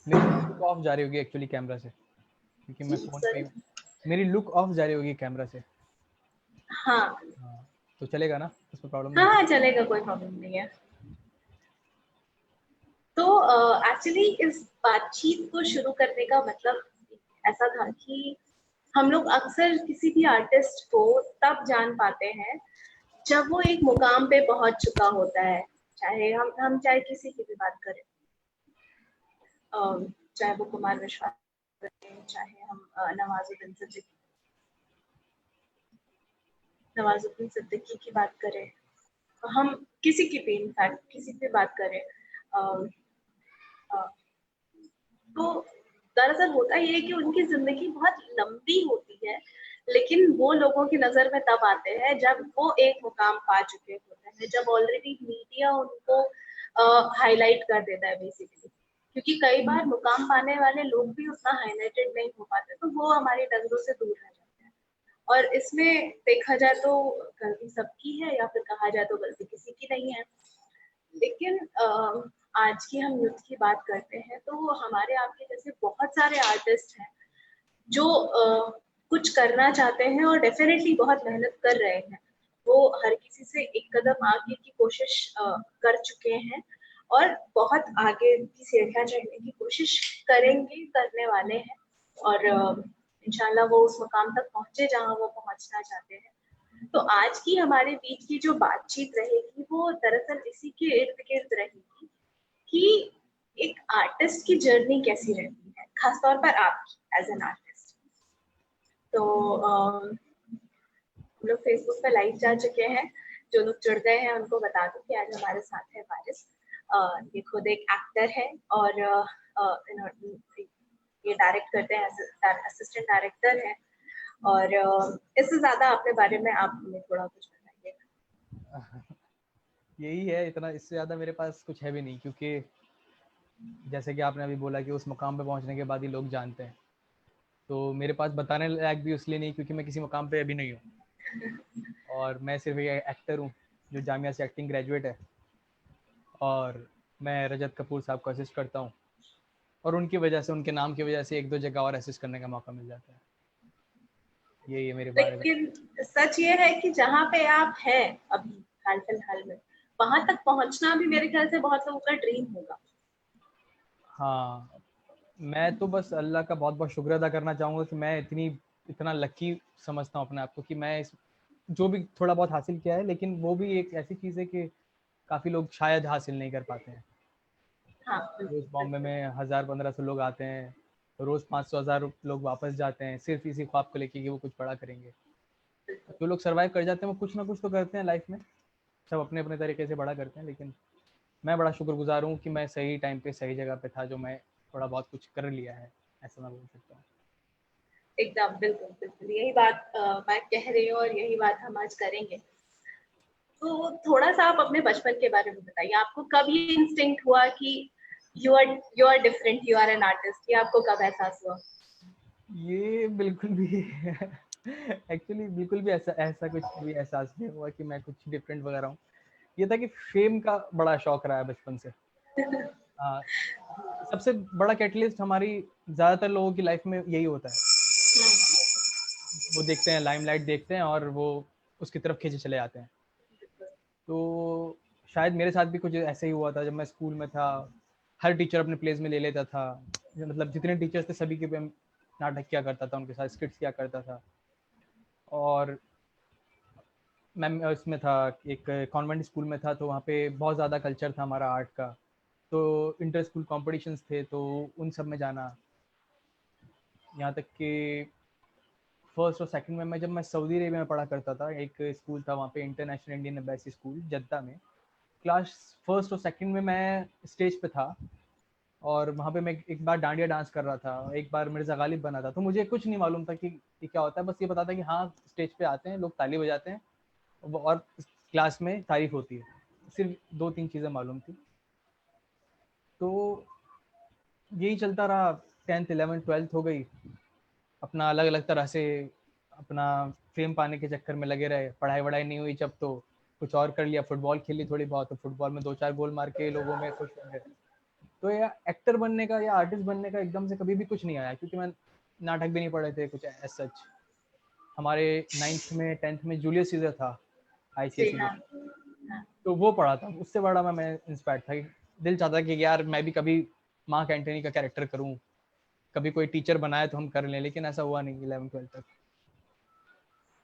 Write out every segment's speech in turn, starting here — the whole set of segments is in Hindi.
मेरी लुक ऑफ जा रही होगी एक्चुअली कैमरा से, क्योंकि मैं फोन पे सर मेरी लुक ऑफ जा रही होगी कैमरा से। हाँ हाँ, तो चलेगा ना, उसमें प्रॉब्लम नहीं हाँ होगी। हाँ, चलेगा, कोई प्रॉब्लम नहीं है। तो एक्चुअली इस बातचीत को शुरू करने का मतलब ऐसा था कि हम लोग अक्सर किसी भी आर्टिस्ट को तब जान पाते हैं जब वो एक मुकाम पे पहुंच चुका होता है। चाहे हम चाहे किसी की भी बात करें, चाहे वो कुमार विश्वास करें, चाहे हम नवाजुद्दीन सिद्दीकी की बात करें, हम किसी की भी इनफैक्ट किसी की बात करें, अ, अ, तो दरअसल होता ये है कि उनकी जिंदगी बहुत लंबी होती है, लेकिन वो लोगों की नजर में तब आते हैं जब वो एक मुकाम पा चुके होते हैं, जब ऑलरेडी मीडिया उनको हाईलाइट कर देता है बेसिकली। क्योंकि कई बार मुकाम पाने वाले लोग भी उतना हाईलाइटेड नहीं हो पाते, तो वो हमारी नजरों से दूर रह जाते हैं। और इसमें देखा जाए तो गलती सबकी है, या फिर कहा जाए तो गलती किसी की नहीं है। लेकिन आज की हम यूथ की बात करते हैं तो हमारे आपके जैसे बहुत सारे आर्टिस्ट हैं जो कुछ करना चाहते हैं और डेफिनेटली बहुत मेहनत कर रहे हैं। वो हर किसी से एक कदम आगे की कोशिश कर चुके हैं और बहुत आगे की सीढ़ियां चढ़ने की कोशिश करेंगे, करने वाले हैं। और इंशाल्लाह वो उस मुकाम तक पहुंचे जहां वो पहुंचना चाहते हैं। तो आज की हमारे बीच की जो बातचीत रहेगी वो दरअसल इसी के इर्द गिर्द रहेगी कि एक आर्टिस्ट की जर्नी कैसी रहती है, खासतौर पर आपकी एज एन आर्टिस्ट। तो हम लोग फेसबुक पे लाइव जा चुके हैं। जो लोग जुड़ गए हैं उनको बता दूं कि आज हमारे साथ है वारिस। ये खुद एक एक्टर है और ये डायरेक्ट करते हैं, असिस्टेंट डायरेक्टर है। और इससे ज्यादा अपने बारे में आप हमें थोड़ा कुछ बताइए। यही है, इतना, इससे ज़्यादा मेरे पास कुछ है भी नहीं, क्योंकि जैसे कि आपने अभी बोला कि उस मुकाम पे पहुंचने के बाद ही लोग जानते हैं, तो मेरे पास बताने लायक भी इसलिए नहीं क्योंकि मैं किसी मुकाम पे अभी नहीं हूँ। और मैं सिर्फ एक एक्टर हूँ जो जामिया से एक्टिंग ग्रेजुएट है, और मैं रजत कपूर साहब को असिस्ट करता हूँ, और उनकी वजह से, उनके नाम की वजह से एक दो जगह और असिस्ट करने का मौका मिल जाता है। यही है मेरे बारे में। लेकिन सच ये है कि जहाँ पे आप हैं अभी हाल फिलहाल में, वहां तक पहुंचना भी मेरे ख्याल से बहुत लोगों का ड्रीम होगा। हाँ, मैं तो बस अल्लाह का बहुत बहुत शुक्र अदा करना चाहूँगा कि मैं इतना लकी समझता हूँ अपने आप को कि मैं जो भी थोड़ा बहुत हासिल किया है, लेकिन वो भी एक ऐसी चीज़ है कि काफ़ी लोग शायद हासिल नहीं कर पाते हैं। हाँ रोज़ बिल्कुल बॉम्बे बिल्कुल। में 1000-1500 लोग आते हैं, रोज़ 500-1000 लोग वापस जाते हैं सिर्फ इसी ख्वाब को लेके कि वो कुछ बड़ा करेंगे। जो लोग सर्वाइव कर जाते हैं वो कुछ ना कुछ तो करते हैं लाइफ में, सब अपने अपने तरीके से बड़ा करते हैं, लेकिन मैं बड़ा शुक्रगुजार हूँ कि मैं सही टाइम पे सही जगह पे था, जो मैं थोड़ा बहुत कुछ कर लिया है, ऐसा मैं बोल सकता हूँ। एकदम बिल्कुल बिल्कुल, यही बात मैं कह रही हूँ और यही बात हम आज करेंगे। तो थोड़ा सा आप अपने बचपन के बारे में बताइए, आपको कब ये इंस्टिंक्ट हुआ कि you are different, you are an artist? ये आपको कब एहसास हुआ? ये बिल्कुल भी एक्चुअली बिल्कुल भी ऐसा ऐसा कुछ भी एहसास नहीं हुआ कि मैं कुछ डिफरेंट वगैरह हूँ। ये था कि फेम का बड़ा शौक रहा है बचपन से। हाँ, सबसे बड़ा कैटलिस्ट हमारी ज़्यादातर लोगों की लाइफ में यही होता है। वो देखते हैं, लाइमलाइट देखते हैं और वो उसकी तरफ खींचे चले जाते हैं। तो शायद मेरे साथ भी कुछ ऐसे ही हुआ था जब मैं स्कूल में था। हर टीचर अपने प्लेस में ले लेता था, मतलब जितने टीचर्स थे सभी के पे नाटक किया करता था, उनके साथ स्किट्स किया करता था। और मैं उसमें था, एक कॉन्वेंट स्कूल में था, तो वहाँ पे बहुत ज़्यादा कल्चर था हमारा आर्ट का। तो इंटर स्कूल कॉम्पिटिशन्स थे, तो उन सब में जाना। यहाँ तक कि फर्स्ट और सेकंड में जब मैं सऊदी अरेबिया में पढ़ा करता था, एक स्कूल था वहाँ पे, international Indian embassy school Jeddah में। क्लास फर्स्ट और सेकंड में मैं स्टेज पे था, और वहाँ पे मैं एक बार डांडिया डांस कर रहा था, एक बार मिर्ज़ा गालिब बना था। तो मुझे कुछ नहीं मालूम था कि ये क्या होता है, बस ये पता था कि हाँ, स्टेज पे आते हैं लोग, ताली बजाते हैं, और क्लास में तारीफ होती है। सिर्फ 2-3 चीज़ें मालूम थी। तो यही चलता रहा। 10th 11th 12th हो गई, अपना अलग अलग तरह से अपना फेम पाने के चक्कर में लगे रहे। पढ़ाई वढ़ाई नहीं हुई जब, तो कुछ और कर लिया, फुटबॉल खेली थोड़ी बहुत, तो फुटबॉल में 2-4 गोल मार के लोगों में खुश हो गए। तो या एक्टर बनने का या आर्टिस्ट बनने का एकदम से कभी भी कुछ नहीं आया, क्योंकि मैं नाटक भी नहीं पढ़े थे कुछ एज सच। हमारे 9th में 10th में जूलियस सीजर था जी ICSE में, हाँ हाँ तो वो पढ़ा था। उससे बड़ा मैं इंस्पायर्ड था कि दिल चाहता कि यार मैं भी कभी मार्क एंटनी का कैरेक्टर करूं, कभी कोई टीचर बनाए तो हम कर लें, लेकिन ऐसा हुआ नहीं 11th-12th तक।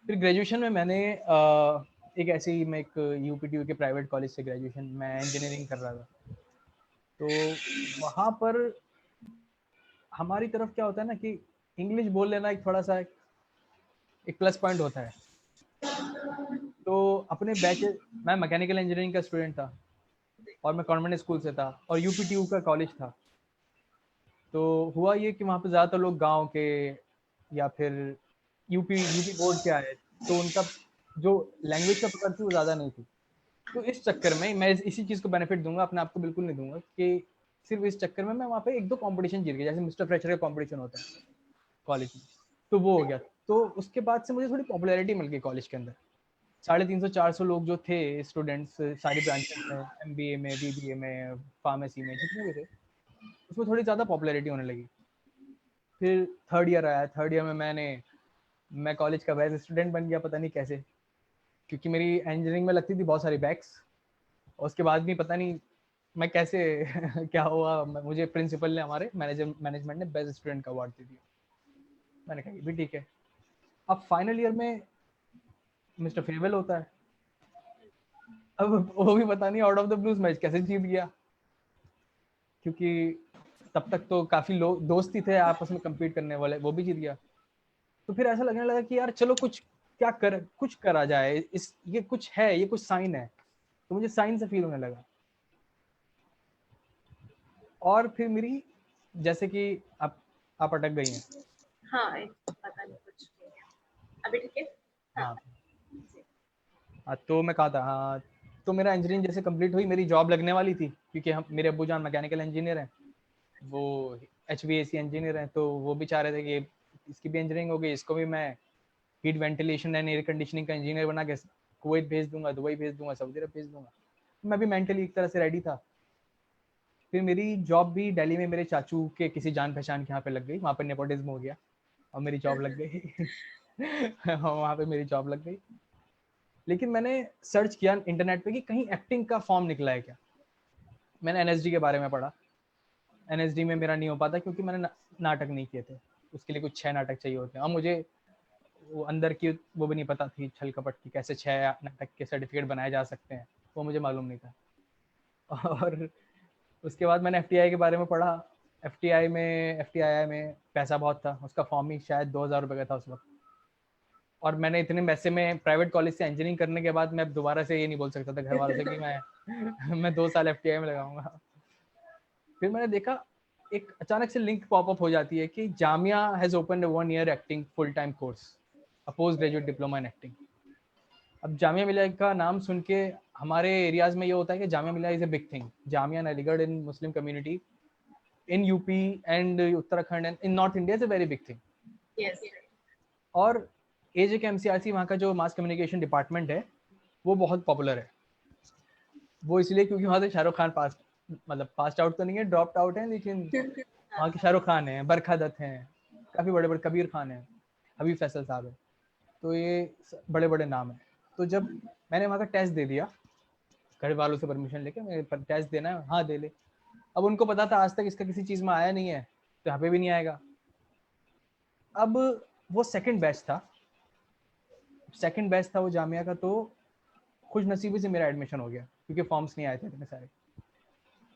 फिर ग्रेजुएशन में मैंने एक ऐसे ही, मैं एक UPTU के प्राइवेट कॉलेज से ग्रेजुएशन, मैं इंजीनियरिंग कर रहा था। तो वहाँ पर हमारी तरफ क्या होता है ना कि इंग्लिश बोल लेना एक थोड़ा सा एक प्लस पॉइंट होता है। तो अपने बैच, मैं मैकेनिकल इंजीनियरिंग का स्टूडेंट था और मैं कॉन्वेंट स्कूल से था और UPTU का कॉलेज था। तो हुआ ये कि वहाँ पे ज़्यादातर लोग गांव के या फिर यूपी बोर्ड के आए, तो उनका जो लैंग्वेज का पकड़ थी वो ज़्यादा नहीं थी। तो इस चक्कर में मैं इसी चीज़ को बेनिफिट दूंगा, अपने आप को बिल्कुल नहीं दूंगा, कि सिर्फ इस चक्कर में मैं वहाँ पे 1-2 कंपटीशन जीत गया, जैसे मिस्टर फ्रेशर का कंपटीशन होता है कॉलेज में, तो वो हो गया। तो उसके बाद से मुझे थोड़ी पॉपुलैरिटी मिल गई कॉलेज के अंदर। 350-400 लोग जो थे स्टूडेंट्स, सारी ब्रांचेस में, MBA में, BBA में, फार्मेसी में, जितने भी थे, उसमें थोड़ी ज़्यादा पॉपुलैरिटी होने लगी। फिर थर्ड ईयर आया, थर्ड ईयर में मैं कॉलेज का बेस्ट स्टूडेंट बन गया, पता नहीं कैसे, क्योंकि मेरी इंजीनियरिंग में लगती थी बहुत सारी बैक्स। और उसके बाद भी पता नहीं मैं कैसे क्या हुआ, मुझे प्रिंसिपल ने, हमारे मैनेजमेंट ने बेस्ट स्टूडेंट का अवार्ड दे दिया। मैंने कहा ये भी ठीक है। अब फाइनल ईयर में मिस्टर फेयरवेल होता है, अब वो भी पता नहीं out of the blues match कैसे जीत गया, क्योंकि तब तक तो काफी लोग दोस्त ही थे आपस में कम्पीट करने वाले, वो भी जीत गया। तो फिर ऐसा लगने लगा कि यार चलो कुछ करा जाए, इस ये कुछ है, ये कुछ साइन है। तो मुझे साइन से फील होने लगा। और फिर मेरी, जैसे कि आप अटक गई हैं। हाँ पता नहीं कुछ हो गया अभी ठीक है हाँ हाँ जी हाँ, तो मैं कहा था, हाँ, तो मेरा इंजीनियरिंग जैसे कंप्लीट हुई, मेरी जॉब लगने वाली थी, क्योंकि हम, मेरे अब्बू जान मैकेनिकल इंजीनियर हैं, वो HVAC इंजीनियर हैं, तो वो भी चाह रहे थे कि इसकी भी इंजीनियरिंग हो गई, इसको भी मैं heat ventilation and air conditioning का इंजीनियर बना के कुवैत भेज दूंगा, दुबई भेज दूंगा, सऊदी अरब भेज दूंगा। मैं भी मेंटली एक तरह से रेडी था। फिर मेरी जॉब भी दिल्ली में मेरे चाचू के किसी जान पहचान के यहाँ पे लग गई, वहाँ पे नेपोटिज्म हो गया और मेरी जॉब लग गई। वहाँ पे मेरी जॉब लग गई। लेकिन मैंने सर्च किया इंटरनेट पे कि कहीं एक्टिंग का फॉर्म निकला है क्या। मैंने NSD के बारे में पढ़ा। NSD में मेरा नहीं हो पाता, क्योंकि मैंने नाटक नहीं किए थे, उसके लिए कुछ 6 नाटक चाहिए होते हैं, और मुझे वो अंदर की वो भी नहीं पता थी, छल कपट की, कैसे 6 नाटक के सर्टिफिकेट बनाए जा सकते हैं, वो मुझे मालूम नहीं था। और उसके बाद मैंने FTI के बारे में पढ़ा। FTI में पैसा बहुत था, उसका फॉर्म ही शायद 2000 रुपये का था उस वक्त। और मैंने इतने पैसे में प्राइवेट कॉलेज से इंजीनियरिंग करने के बाद मैं दोबारा से ये नहीं बोल सकता था घर वालों से कि मैं 2 साल FTI में लगाऊंगा। फिर मैंने देखा, एक अचानक से लिंक पॉपअप हो जाती है कि Jamia has opened 1 year acting full time course, a post graduate diploma in acting. अब जामिया मिलिया का नाम सुन के हमारे एरियाज में ये होता है कि Jamia Millia is a big thing, Jamia and Aligarh in Muslim community in UP and Uttarakhand and in north India is a very big thing. Yes और AJK MCRC वहाँ का जो मास कम्युनिकेशन डिपार्टमेंट है वो बहुत पॉपुलर है। वो इसलिए क्योंकि वहाँ से शाहरुख खान पास आउट तो नहीं है, ड्रॉप्ड आउट है, लेकिन वहाँ के शाहरुख खान है, बरखा दत्त हैं, काफ़ी बड़े बड़े, कबीर खान है, हबीब फैसल साहब है, तो ये बड़े बड़े नाम हैं। तो जब मैंने वहाँ का टेस्ट दे दिया, घर वालों से परमिशन लेके, मेरे पर टेस्ट देना है, हाँ दे ले। अब उनको पता था आज तक इसका किसी चीज़ में आया नहीं है, तो यहाँ पे भी नहीं आएगा। अब वो सेकंड बैच था वो जामिया का, तो खुश नसीबी से मेरा एडमिशन हो गया, क्योंकि फॉर्म्स नहीं आए थे इतने सारे,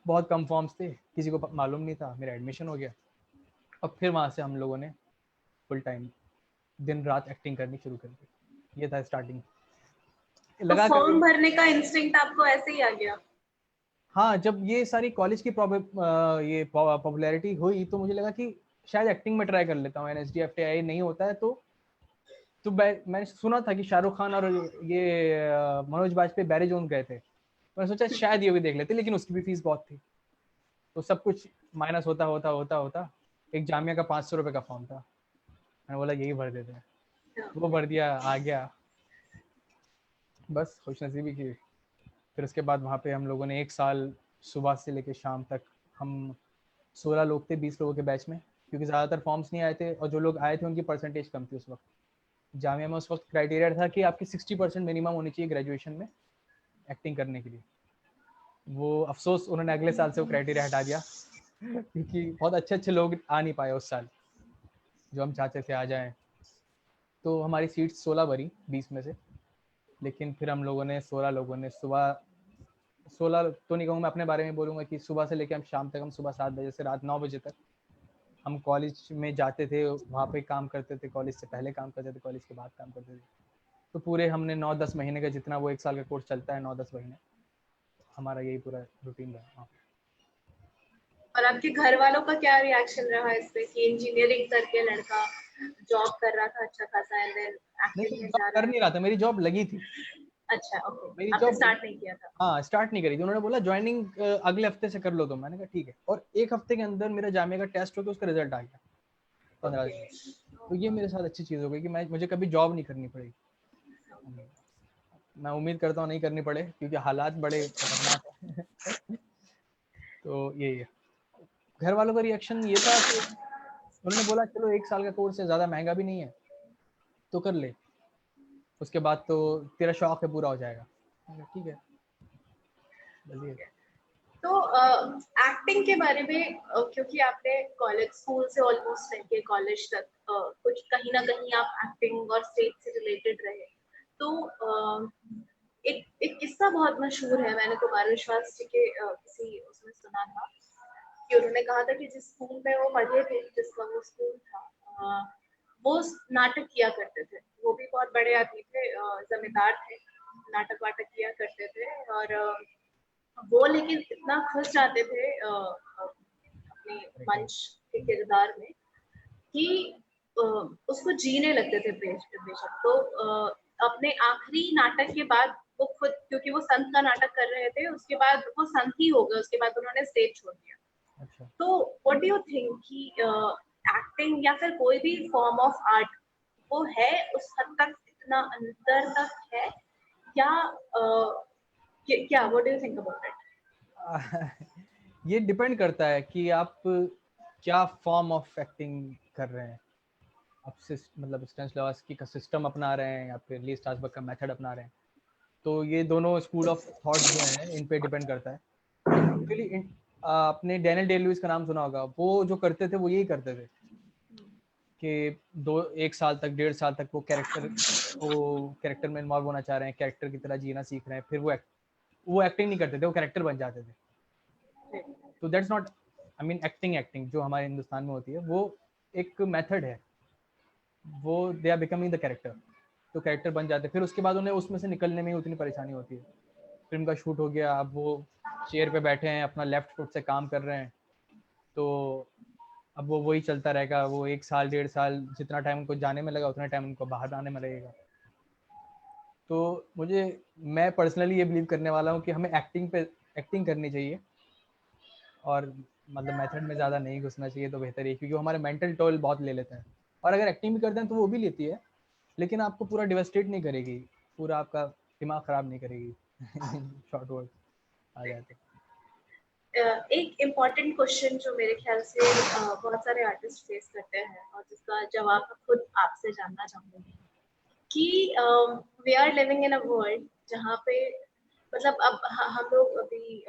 बहुत कम फॉर्म्स थे, किसी को मालूम नहीं था, मेरा एडमिशन हो गया। अब फिर वहाँ से हम लोगों ने फुल टाइम दिन रात एक्टिंग करनी शुरू कर दी। ये था स्टार्टिंग, तो लगा फॉर्म कभी। भरने का इंस्टिंक्ट आपको ऐसे ही आ गया हाँ, जब ये सारी कॉलेज की ये पॉपुलैरिटी हुई, तो मुझे लगा कि शायद एक्टिंग में ट्राई कर लेता हूँ, NSD FTI नहीं होता है तो मैंने सुना था कि शाहरुख खान और ये मनोज बाजपेयी बैरी जोन गए थे, मैंने सोचा शायद ये भी देख लेते, लेकिन उसकी भी फीस बहुत थी। तो सब कुछ माइनस होता होता होता होता एक जामिया का 500 रुपये का फॉर्म था, मैंने बोला यही भर देते हैं, वो भर दिया, आ गया, बस खुश नसीबी की। फिर उसके बाद वहाँ पे हम लोगों ने 1 साल सुबह से लेकर शाम तक हम 16 लोग थे 20 लोगों के बैच में, क्योंकि ज़्यादातर फॉर्म्स नहीं आए थे और जो लोग आए थे उनकी परसेंटेज कम थी उस वक्त। जामिया में उस वक्त क्राइटेरिया था कि आपकी 60% मिनिमम होनी चाहिए ग्रेजुएशन में एक्टिंग करने के लिए। वो अफसोस उन्होंने अगले साल से वो क्राइटेरिया हटा दिया क्योंकि बहुत अच्छे अच्छे लोग आ नहीं पाए उस साल जो हम चाहते थे आ जाएं। तो हमारी सीट 16 भरी 20 में से, लेकिन फिर हम लोगों ने 16 लोगों ने सुबह 16 तो नहीं कहूँ, मैं अपने बारे में बोलूँगा कि सुबह से लेकर हम शाम तक, हम सुबह 7 बजे से रात 9 बजे तक हम कॉलेज में जाते थे, वहाँ पे काम करते थे, कॉलेज से पहले काम करते थे, कॉलेज के बाद काम करते थे। तो पूरे हमने 9-10 महीने का, जितना वो 1 साल का कोर्स चलता है 9-10 महीने, हमारा यही पूरा रूटीन रहा। और आपके घर वालों का क्या रिएक्शन रहा इस पे कि इंजीनियरिंग करके लड़का जॉब कर रहा था अच्छा खासा एंड देन नहीं, एक्टिंग में जॉब जा कर रहा नहीं रहा था, मेरी जॉब लगी थी। अच्छा ओके, मेरी आपने जॉब, स्टार्ट नहीं किया था? हाँ स्टार्ट नहीं करी थी। उन्होंने बोला ज्वाइनिंग अगले हफ्ते से कर लो। तो मैंने कहा ठीक है, और 1 हफ्ते के अंदर मेरा जामिया का टेस्ट होकर उसका रिजल्ट आ गया 15 ओके। दिन में। तो ये मेरे साथ अच्छी चीज़ हो गई कि मुझे कभी जॉब नहीं करनी पड़ेगी। मैं उम्मीद करता हूँ नहीं करनी पड़े, क्योंकि हालात बड़े खतरनाक हैं तो यही है। घर वालों का रिएक्शन ये था कि उन्होंने बोला चलो 1 साल का कोर्स है, ज़्यादा महंगा भी नहीं है, तो कर ले, उसके बाद तो तेरा शौक है पूरा हो जाएगा। ठीक है, बस ये। तो एक्टिंग के बारे में क्योंकि आपने कॉलेज स्कूल से ऑलमोस्ट लेके कॉलेज तक कुछ कहीं ना कहीं आप एक्टिंग और स्टेज से रिलेटेड रहे, तो एक एक किस्सा बहुत मशहूर है, मैंने कुमार विश्वास जी के किसी उसमें सुना था कि उन्होंने कहा था कि जिस स्कूल में वो पढ़े थे, जिसका वो स्कूल था, वो नाटक किया करते थे। वो भी बहुत बड़े आदमी थे, जमींदार थे, नाटक वाटक किया करते थे। और वो लेकिन इतना खुश जाते थे अपने मंच के किरदार में कि उसको जीने लगते थे बेशक। तो अपने आखिरी नाटक के बाद वो खुद, क्योंकि वो संत का नाटक कर रहे थे, उसके बाद वो संत ही हो गए, उसके बाद उन्होंने स्टेज छोड़ दिया। अच्छा। तो व्हाट डू यू थिंक कि एक्टिंग या फिर कोई भी फॉर्म ऑफ आर्ट वो है उस हद तक, इतना अंदर तक है या क्या what do you think about it? ये डिपेंड करता है कि आप क्या फॉर्म ऑफ एक्टिंग कर रहे हैं। आप मतलब स्टेनिस्लॉवस्की का सिस्टम अपना रहे हैं या फिर ली स्ट्रासबर्ग का मेथड अपना रहे हैं। तो ये दोनों स्कूल ऑफ थॉट जो हैं इन पे डिपेंड करता है। एक्चुअली आपने डैनियल डे लुइस का नाम सुना होगा। वो जो करते थे वो यही करते थे कि 1 साल तक 1.5 साल तक वो कैरेक्टर में इन्वॉल्व होना चाह रहे हैं, कैरेक्टर की तरह जीना सीख रहे हैं, फिर वो एक्टिंग नहीं करते थे, वो कैरेक्टर बन जाते थे। तो that's not, I mean acting जो हमारे हिंदुस्तान में होती है वो एक मेथड है, वो they are becoming the character. तो कैरेक्टर बन जाते, फिर उसके बाद उन्हें उसमें से निकलने में उतनी परेशानी होती है। फिल्म का शूट हो गया, अब वो चेयर पे बैठे हैं, अपना लेफ्ट फुट से काम कर रहे हैं, तो अब वो वही चलता रहेगा। वो 1 साल 1.5 साल जितना टाइम उनको जाने में लगा, उतना टाइम उनको बाहर आने में लगेगा। तो मैं पर्सनली ये बिलीव करने वाला हूँ कि हमें एक्टिंग करनी चाहिए, और मतलब मेथड में ज़्यादा नहीं घुसना चाहिए तो बेहतर है, क्योंकि वो हमारे मेंटल टोल बहुत ले लेते हैं। और अगर एक्टिंग भी करते हैं तो वो भी लेती है, लेकिन आपको पूरा डिवास्टेट नहीं करेगी, पूरा आपका दिमाग ख़राब नहीं करेगी शॉर्ट वर्ड आ जाते। एक इम्पॉर्टेंट क्वेश्चन जो मेरे ख्याल से बहुत सारे आर्टिस्ट फेस करते हैं और जिसका जवाब मैं खुद आपसे जानना चाहूंगी कि we are living in a world जहाँ पे मतलब अब हम लोग अभी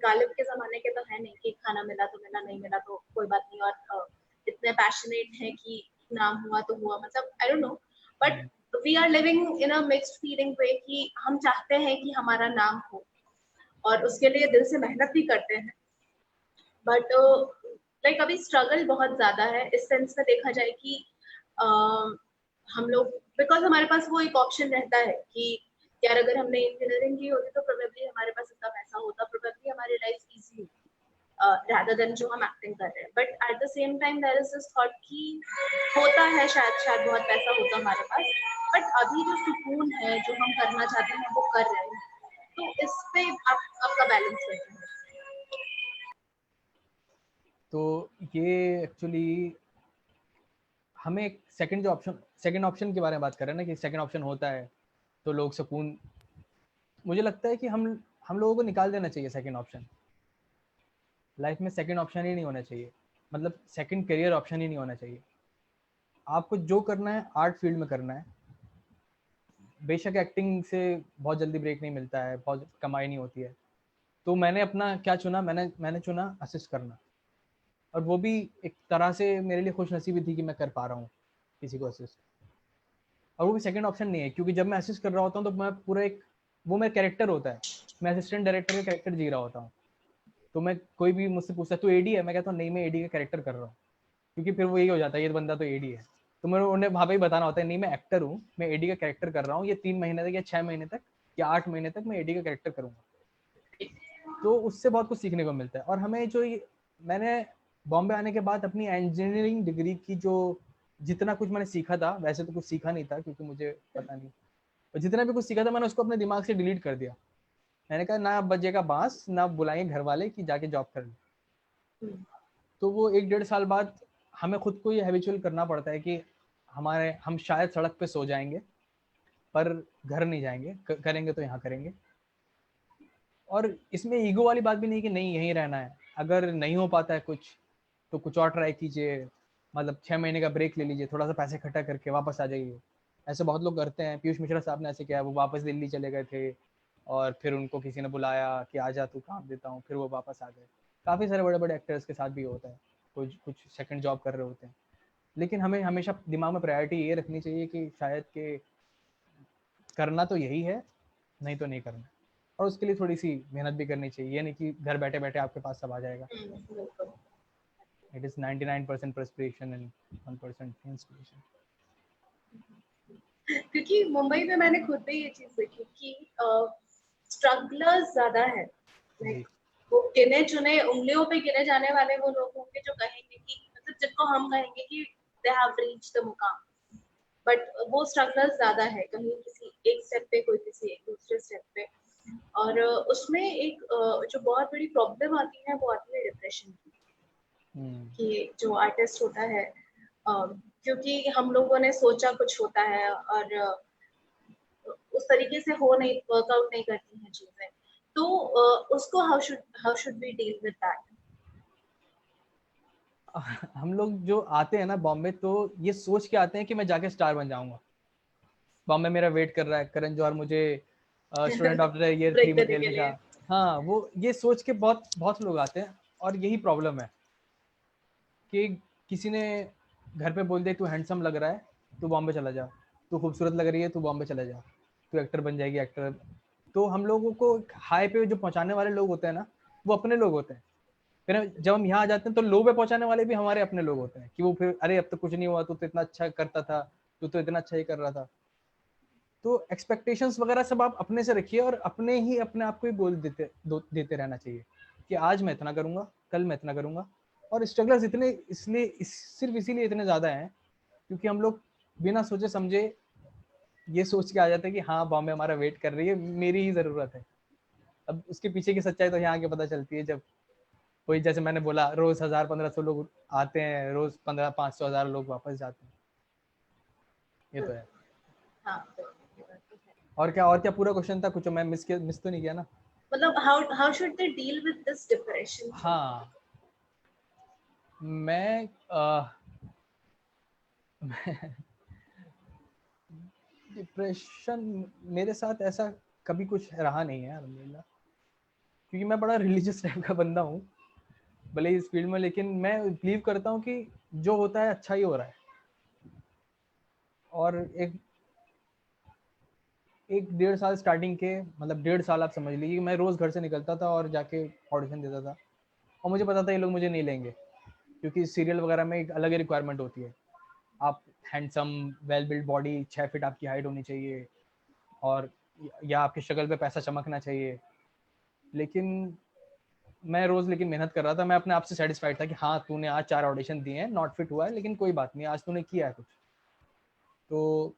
गालिब के जमाने के तो है नहीं कि खाना मिला तो मिला, नहीं मिला तो कोई बात नहीं, और इतने पैशनेट हैं कि नाम हुआ तो हुआ, मतलब I don't know, but we are living in a mixed feeling way कि हम चाहते हैं कि हमारा नाम हो और उसके लिए दिल से मेहनत भी करते हैं, बट लाइक अभी स्ट्रगल बहुत ज्यादा है इस सेंस में देखा जाए कि हम लोग, बिकॉज हमारे पास वो एक ऑप्शन रहता है कि यार अगर हमने इंजीनियरिंग की होती तो प्रोबेबली हमारे पास इतना पैसा होता, प्रोबेबली हमारी लाइफ इजी rather than जो हम एक्टिंग कर रहे हैं, but at the same time there is this thought कि होता है शायद बहुत पैसा होता हमारे पास, बट अभी जो सुकून है जो हम करना चाहते हैं वो कर रहे हैं, तो इस पे आपका बैलेंस कैसे है? तो ये एक्चुअली हमें सेकंड ऑप्शन के बारे में बात कर रहे हैं ना, कि सेकंड ऑप्शन होता है तो लोग सुकून, मुझे लगता है कि हम लोगों को निकाल देना चाहिए सेकंड ऑप्शन। लाइफ में सेकंड ऑप्शन ही नहीं होना चाहिए, मतलब सेकंड करियर ऑप्शन ही नहीं होना चाहिए। आपको जो करना है आर्ट फील्ड में करना है। बेशक एक्टिंग से बहुत जल्दी ब्रेक नहीं मिलता है, बहुत कमाई नहीं होती है। तो मैंने अपना क्या चुना, मैंने चुना असिस्ट करना, और वो भी एक तरह से मेरे लिए खुशनसीबी थी कि मैं कर पा रहा हूँ किसी को असिस्ट। और वो भी सेकंड ऑप्शन नहीं है, क्योंकि जब मैं असिस्ट कर रहा होता हूँ तो मैं पूरा एक, वो मेरा कैरेक्टर होता है, मैं असिस्टेंट डायरेक्टर का कैरेक्टर जी रहा होता हूँ। तो मैं, कोई भी मुझसे पूछता है तू एडी है, मैं कहता हूँ नहीं मैं एडी का कैरेक्टर कर रहा हूँ, क्योंकि फिर वो यही हो जाता है ये बंदा तो एडी है। तो मेरे उन्हें वहाँ पे ही बताना होता है नहीं मैं एक्टर हूँ, मैं एडी का कैरेक्टर कर रहा हूँ, ये 3 महीने तक या 6 महीने तक या 8 महीने तक मैं एडी का कैरेक्टर करूँगा। तो उससे बहुत कुछ सीखने को मिलता है। और हमें जो ये, मैंने बॉम्बे आने के बाद अपनी इंजीनियरिंग डिग्री की जो जितना कुछ मैंने सीखा था, वैसे तो कुछ सीखा नहीं था क्योंकि मुझे पता नहीं, और जितना भी कुछ सीखा था मैंने उसको अपने दिमाग से डिलीट कर दिया। मैंने कहा ना बजेगा बांस, ना बुलाएंगे घर वाले कि जाके जॉब कर ले। तो वो 1-1.5 साल बाद हमें खुद को ये हैबिचुअल करना पड़ता है कि हम शायद सड़क पे सो जाएंगे पर घर नहीं जाएंगे, करेंगे तो यहाँ करेंगे। और इसमें ईगो वाली बात भी नहीं कि नहीं यहीं रहना है, अगर नहीं हो पाता है कुछ तो कुछ और ट्राई कीजिए, मतलब 6 महीने का ब्रेक ले लीजिए, थोड़ा सा पैसे इकट्ठा करके वापस आ जाइए। ऐसे बहुत लोग करते हैं, पीयूष मिश्रा साहब ने ऐसे किया, वो वापस दिल्ली चले गए थे और फिर उनको किसी ने बुलाया कि आजा तू काम देता हूँ, फिर वो वापस आ गए। काफ़ी सारे बड़े बड़े एक्टर्स के साथ भी होता है, कुछ कुछ सेकंड जॉब कर रहे होते हैं। लेकिन हमें हमेशा दिमाग में प्रायोरिटी ये रखनी चाहिए कि शायद के करना तो यही है, नहीं तो नहीं करना। और उसके लिए थोड़ी सी मेहनत भी करनी चाहिए, ये नहीं कि घर बैठे बैठे आपके पास सब आ जाएगा। It is 99% perspiration and 1% inspiration. क्योंकि मुंबई में मैंने खुद भी ये चीज देखी कि स्ट्रगलर्स ज्यादा है। जी। वो गिने चुने उंगलियों पे गिने जाने वाले वो लोग होंगे जो कहेंगे कि, मतलब जिनको हम कहेंगे कि दे हैव रीच्ड द मुकाम, बट वो स्ट्रगलर्स ज्यादा है, कहीं किसी एक स्टेप पे, कोई किसी एक दूसरे स्टेप पे। और उसमें एक जो बहुत बड़ी प्रॉब्लम आती है वो आती है डिप्रेशन की। कि जो आर्टिस्ट होता है, क्योंकि हम लोगों ने सोचा कुछ होता है और उस तरीके से वर्कआउट नहीं करती हैं चीजें, तो उसको how should we deal with that? हम लोग जो आते हैं ना बॉम्बे, तो ये सोच के आते हैं कि मैं जाके स्टार बन जाऊंगा, बॉम्बे मेरा वेट कर रहा है, करण जौहर मुझे Student of the Year 3 break में देने ले के लेगा। लिए। हाँ, वो ये सोच के बहुत बहुत लोग आते हैं, और यही प्रॉब्लम है कि किसी ने घर पे बोल दिया तू हैंडसम लग रहा है, तू बॉम्बे चला जा, तू खूबसूरत लग रही है, तू बॉम्बे चला जा, तू एक्टर बन जाएगी एक्टर। तो हम लोगों को हाई पे जो पहुंचाने वाले लोग होते हैं ना, वो अपने लोग होते हैं। फिर जब हम यहाँ आ जाते हैं तो लो पे पहुंचाने वाले भी हमारे अपने लोग होते हैं, कि वो फिर अरे अब तो कुछ नहीं हुआ, तू तो इतना अच्छा करता था, तू तो इतना अच्छा ही कर रहा था। तो एक्सपेक्टेशंस वगैरह सब आप अपने से रखिए, और अपने आप को ही बोल देते रहना चाहिए कि आज मैं इतना करूंगा, कल मैं इतना करूंगा। और स्ट्रगलर्स इतने सिर्फ इसीलिए इतने ज्यादा हैं क्योंकि हम लोग बिना सोचे समझे ये सोच के आ जाते हैं कि हाँ बॉम्बे हमारा वेट कर रही है, मेरी ही जरूरत है। अब उसके पीछे की सच्चाई तो यहाँ आके पता चलती है, जब कोई, जैसे मैंने बोला, रोज 1000-1500 लोग आते हैं, रोज 1500-500-1000 लोग वापस जाते हैं। ये तो है। हाँ, और क्या पूरा क्वेश्चन था, कुछ मैं मिस तो नहीं किया ना? मतलब how should they deal with this depression thing? हाँ, मैं डिप्रेशन मेरे साथ ऐसा कभी कुछ रहा नहीं है अल्हम्दुलिल्लाह, क्योंकि मैं बड़ा रिलीजियस टाइप का बंदा हूँ भले इस फील्ड में, लेकिन मैं बिलीव करता हूँ कि जो होता है अच्छा ही हो रहा है। और एक 1-1.5 साल स्टार्टिंग के, मतलब 1.5 साल आप समझ लीजिए, मैं रोज घर से निकलता था और जाके ऑडिशन देता था, और मुझे पता था ये लोग मुझे नहीं लेंगे, क्योंकि सीरियल वगैरह में एक अलग ही रिक्वायरमेंट होती है। आप handsome, well build body, 6 feet आपकी हाइट होनी चाहिए, और या आपकी शक्ल पे पैसा चमकना चाहिए। लेकिन मैं रोज लेकिन मेहनत कर रहा था, मैं अपने आप से सेटिस्फाइड था कि हाँ तूने आज 4 ऑडिशन दिए हैं, नॉट फिट हुआ है लेकिन कोई बात नहीं, आज तूने किया है कुछ। तो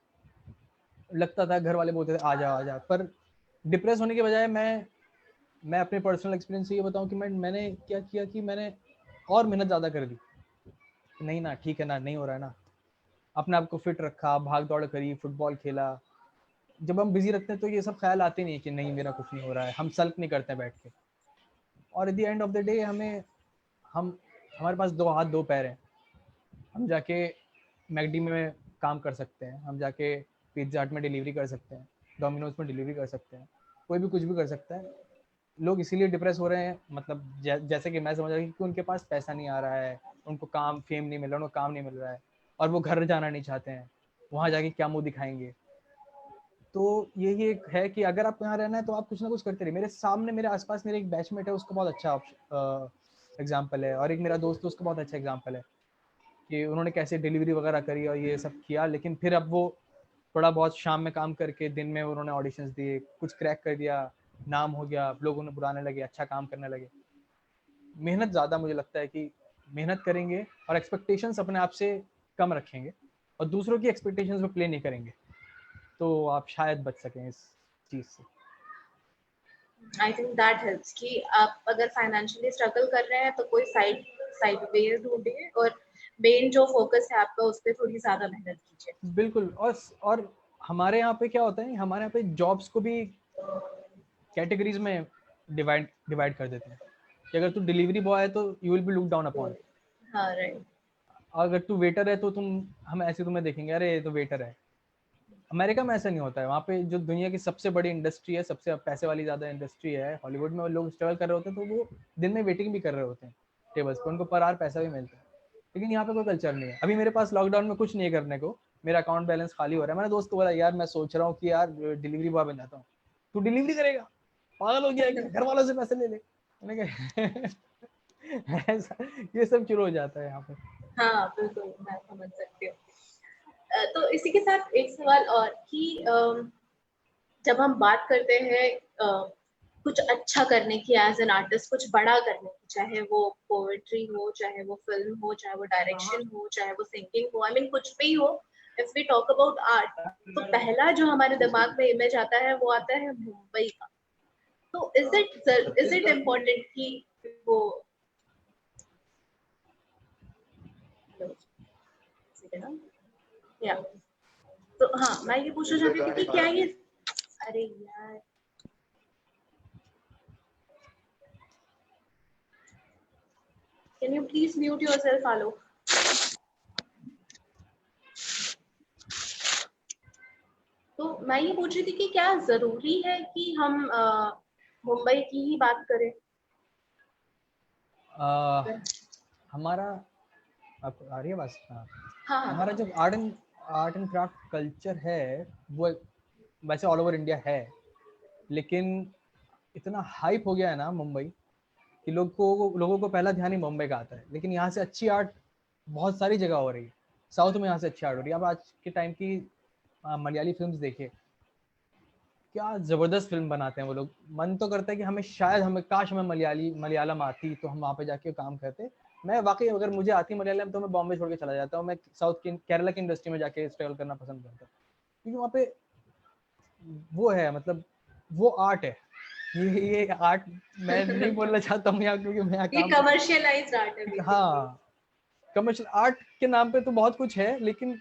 लगता था, घर वाले बोलते थे आ जा आ जा, पर डिप्रेस होने के बजाय मैं अपने पर्सनल एक्सपीरियंस से ये बताऊं कि मैंने क्या किया कि मैंने और मेहनत ज़्यादा कर दी। नहीं ना, ठीक है ना, नहीं हो रहा है ना, अपने आप को फिट रखा, भाग दौड़ करी, फुटबॉल खेला। जब हम बिजी रखते हैं तो ये सब ख्याल आते नहीं कि नहीं मेरा कुछ नहीं हो रहा है, हम सल्क नहीं करते बैठ के। और at the end of the day हमें हम हमारे पास 2 हाथ 2 पैर हैं, हम जाके मैकडी में काम कर सकते हैं, हम जाके पिज़्ज़ा हट में डिलीवरी कर सकते हैं, डोमिनोज में डिलीवरी कर सकते हैं, कोई भी कुछ भी कर सकता है। लोग इसीलिए डिप्रेस हो रहे हैं, मतलब जैसे कि मैं समझ रहा हूँ कि उनके पास पैसा नहीं आ रहा है, उनको काम फेम नहीं मिल रहा, उनको काम नहीं मिल रहा है, और वो घर जाना नहीं चाहते हैं, वहाँ जाके क्या मुंह दिखाएंगे। तो यही एक है कि अगर आप यहाँ रहना है तो आप कुछ ना कुछ करते रहिए। मेरे सामने मेरे आसपास मेरे एक बैचमेट है, उसका बहुत अच्छा एग्जाम्पल है, और एक मेरा दोस्त है, उसका बहुत अच्छा एग्जाम्पल है कि उन्होंने कैसे डिलीवरी वगैरह करी और ये सब किया, लेकिन फिर अब वो थोड़ा बहुत शाम में काम करके दिन में उन्होंने ऑडिशंस दिए, कुछ क्रैक कर दिया, नाम हो गया, लोग उन्हें बुलाने लगे, अच्छा काम करने लगे। मेहनत ज़्यादा, मुझे लगता है कि मेहनत करेंगे और एक्सपेक्टेशंस अपने आप से कम रखेंगे और दूसरों की एक्सपेक्टेशंस पे प्ले नहीं करेंगे, तो आप शायद बच सकें इस चीज़ से। आई थिंक दैट हेल्प्स कि आप अगर फाइनेंशियली स्ट्रगल कर रहे हैं तो कोई साइड वे ढूंढिए, और मेन जो फोकस है आपका उस पर थोड़ी ज्यादा मेहनत कीजिए। बिल्कुल। और हमारे यहाँ पे क्या होता है, हमारे यहाँ पे जॉब्स को भी कैटेगरीज में डिवाइड डिवाइड कर देते हैं कि अगर तू डिलीवरी बॉय है तो you will be look down upon, हाँ राइट। अगर तू वेटर है तो हम ऐसे तुम्हें देखेंगे, अरे ये तो वेटर है। अमेरिका में ऐसा नहीं होता है, वहाँ पे जो दुनिया की सबसे बड़ी इंडस्ट्री है, सबसे पैसे वाली ज़्यादा इंडस्ट्री है, हॉलीवुड में लोग स्ट्रगल कर रहे होते हैं तो वो दिन में वेटिंग भी कर रहे होते हैं टेबल्स पर, उनको पर आवर पैसा भी मिलता है। लेकिन यहाँ पे कोई कल्चर नहीं है। अभी मेरे पास लॉकडाउन में कुछ नहीं करने को, मेरा अकाउंट बैलेंस खाली हो रहा है, मैंने दोस्त को बोला यार मैं सोच रहा हूँ कि यार डिलीवरी बॉय बन जाता हूँ। तू डिलीवरी करेगा, पागल हो गया है क्या, घर वालों से पैसे ले ले। मैंने कहा ऐसा ये सब शुरू हो जाता है यहाँ पे। हाँ बिल्कुल, मैं समझ सकती हूँ। तो इसी के साथ एक सवाल और कि जब हम बात करते हैं कुछ अच्छा करने की एज एन आर्टिस्ट, कुछ बड़ा करने की, चाहे वो पोएट्री हो, चाहे वो फिल्म हो, चाहे वो डायरेक्शन हो, चाहे वो सिंगिंग हो, आई मीन कुछ भी हो, if we talk about art, तो पहला जो हमारे दिमाग में इमेज आता है वो आता है मुंबई का। तो इज इट इम्पोर्टेंट कि वो या तो हाँ मैं ये पूछना चाहती थी कि क्या ये, अरे यार can you please mute yourself Alok. तो मैं ये पूछ रही थी कि क्या जरूरी है कि हम मुंबई की ही बात करें? हमारा, आपको आ रही है बात? हाँ। हाँ हमारा हाँ जो आर्ट एंड क्राफ्ट कल्चर है वो वैसे ऑल ओवर इंडिया है, लेकिन इतना हाइप हो गया है ना मुंबई कि लोगों को पहला ध्यान ही मुंबई का आता है। लेकिन यहाँ से अच्छी आर्ट बहुत सारी जगह हो रही है, साउथ में यहाँ से अच्छी आर्ट हो रही है। अब आज के टाइम की मलयाली फिल्म्स देखिए, क्या जबरदस्त फिल्म बनाते हैं वो लोग। मन तो करता है कि हमें काश हमें मलयालम आती तो हम वहाँ पे जाके काम करते। मैं वाकई अगर मुझे आती मलयालम तो मैं बॉम्बे छोड़ के चला जाता हूँ, मैं साउथ की केरला की इंडस्ट्री में जाके स्ट्रगल करना पसंद करता हूँ, क्योंकि वहाँ पे वो है, मतलब वो आर्ट है। ये आर्ट मैं नहीं बोलना चाहता हूँ यहाँ, क्योंकि मैं यहाँ ये काम कमर्शियलाइज्ड आर्ट है कर, बेसिकली। हाँ, कमर्शियल आर्ट के नाम पे तो बहुत कुछ है, लेकिन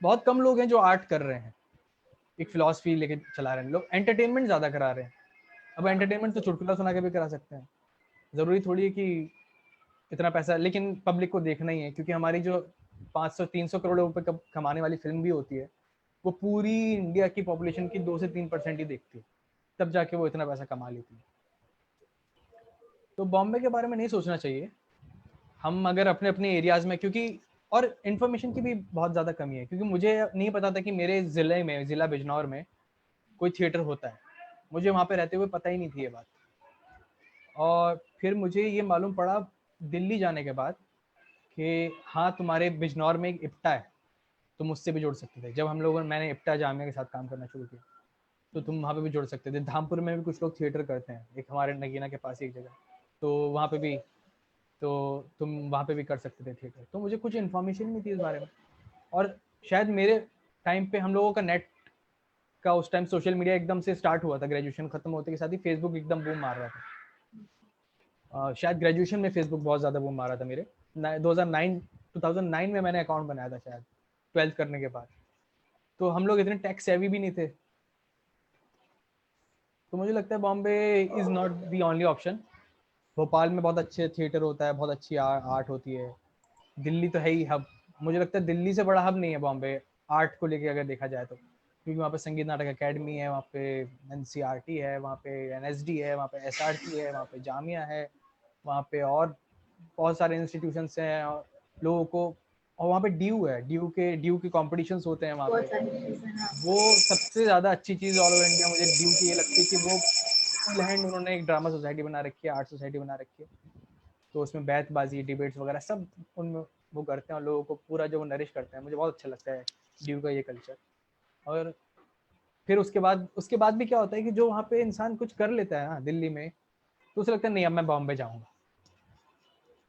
बहुत कम लोग हैं जो आर्ट कर रहे हैं, एक फिलॉसफी लेके चला रहे हैं। लोग एंटरटेनमेंट ज्यादा करा रहे हैं। अब एंटरटेनमेंट तो चुटकुला सुना के भी करा सकते हैं, जरूरी थोड़ी है कि इतना पैसा, लेकिन पब्लिक को देखना ही है, क्योंकि हमारी जो 500-300 करोड़ रुपए कमाने वाली फिल्म भी होती है, वो पूरी इंडिया की पॉपुलेशन की 2 से 3% ही देखती है, तब जाके वो इतना पैसा कमा लेती है। तो बॉम्बे के बारे में नहीं सोचना चाहिए। हम अगर अपने अपने एरियाज में, क्योंकि और इन्फॉर्मेशन की भी बहुत ज़्यादा कमी है, क्योंकि मुझे नहीं पता था कि मेरे ज़िला बिजनौर में कोई थिएटर होता है। मुझे वहाँ पे रहते हुए पता ही नहीं थी ये बात, और फिर मुझे ये मालूम पड़ा दिल्ली जाने के बाद कि हाँ, तुम्हारे बिजनौर में एक इप्टा है, तुम उससे भी जुड़ सकते थे। जब मैंने इप्टा जामिया के साथ काम करना शुरू किया, तो तुम वहाँ पे भी जुड़ सकते थे। धामपुर में भी कुछ लोग थिएटर करते हैं, एक हमारे नगीना के पास एक जगह, तो वहाँ पे भी, तो तुम वहाँ पे भी कर सकते थे थिएटर। तो मुझे कुछ इन्फॉर्मेशन नहीं थी इस बारे में, और शायद मेरे टाइम पे हम लोगों का नेट का उस टाइम सोशल मीडिया एकदम से स्टार्ट हुआ था, ग्रेजुएशन खत्म होते के साथ ही फेसबुक एकदम बूम मार रहा था। शायद ग्रेजुएशन में फेसबुक बहुत ज़्यादा बूम मारा था मेरे 2009 में मैंने अकाउंट बनाया था शायद, 12th करने के बाद। तो हम लोग इतने टेक सेवी भी नहीं थे। तो मुझे लगता है Bombay is not the only option. Bhopal में बहुत अच्छे थिएटर होता है, बहुत अच्छी आर्ट होती है। दिल्ली तो है ही हब, मुझे लगता है दिल्ली से बड़ा हब नहीं है बॉम्बे आर्ट को लेके अगर देखा जाए तो, क्योंकि वहाँ पे संगीत नाटक अकेडमी है, वहाँ पे एनसीईआरटी है, वहाँ पे एनएसडी है, वहाँ पे एसआरटी है, वहाँ पे जामिया है, वहाँ पे और बहुत सारे इंस्टीट्यूशंस हैं और लोगों को, और वहाँ पे ड्यू के कॉम्पिटिशन्स होते हैं वहाँ बहुत पे। सारी चीजें, हाँ। वो सबसे ज़्यादा अच्छी चीज़ ऑल ओवर इंडिया मुझे ड्यू की ये लगती है कि वो फुल हैंड उन्होंने एक ड्रामा सोसाइटी बना रखी है, आर्ट सोसाइटी बना रखी है, तो उसमें बैतबाजी, डिबेट्स वगैरह सब उनमें वो करते हैं और लोगों को पूरा जो वो नरिश करते हैं। मुझे बहुत अच्छा लगता है ड्यू का ये कल्चर। और फिर उसके बाद भी क्या होता है कि जो वहाँ पे इंसान कुछ कर लेता है ना दिल्ली में, तो उसे लगता है नहीं अब मैं बॉम्बे जाऊँगा,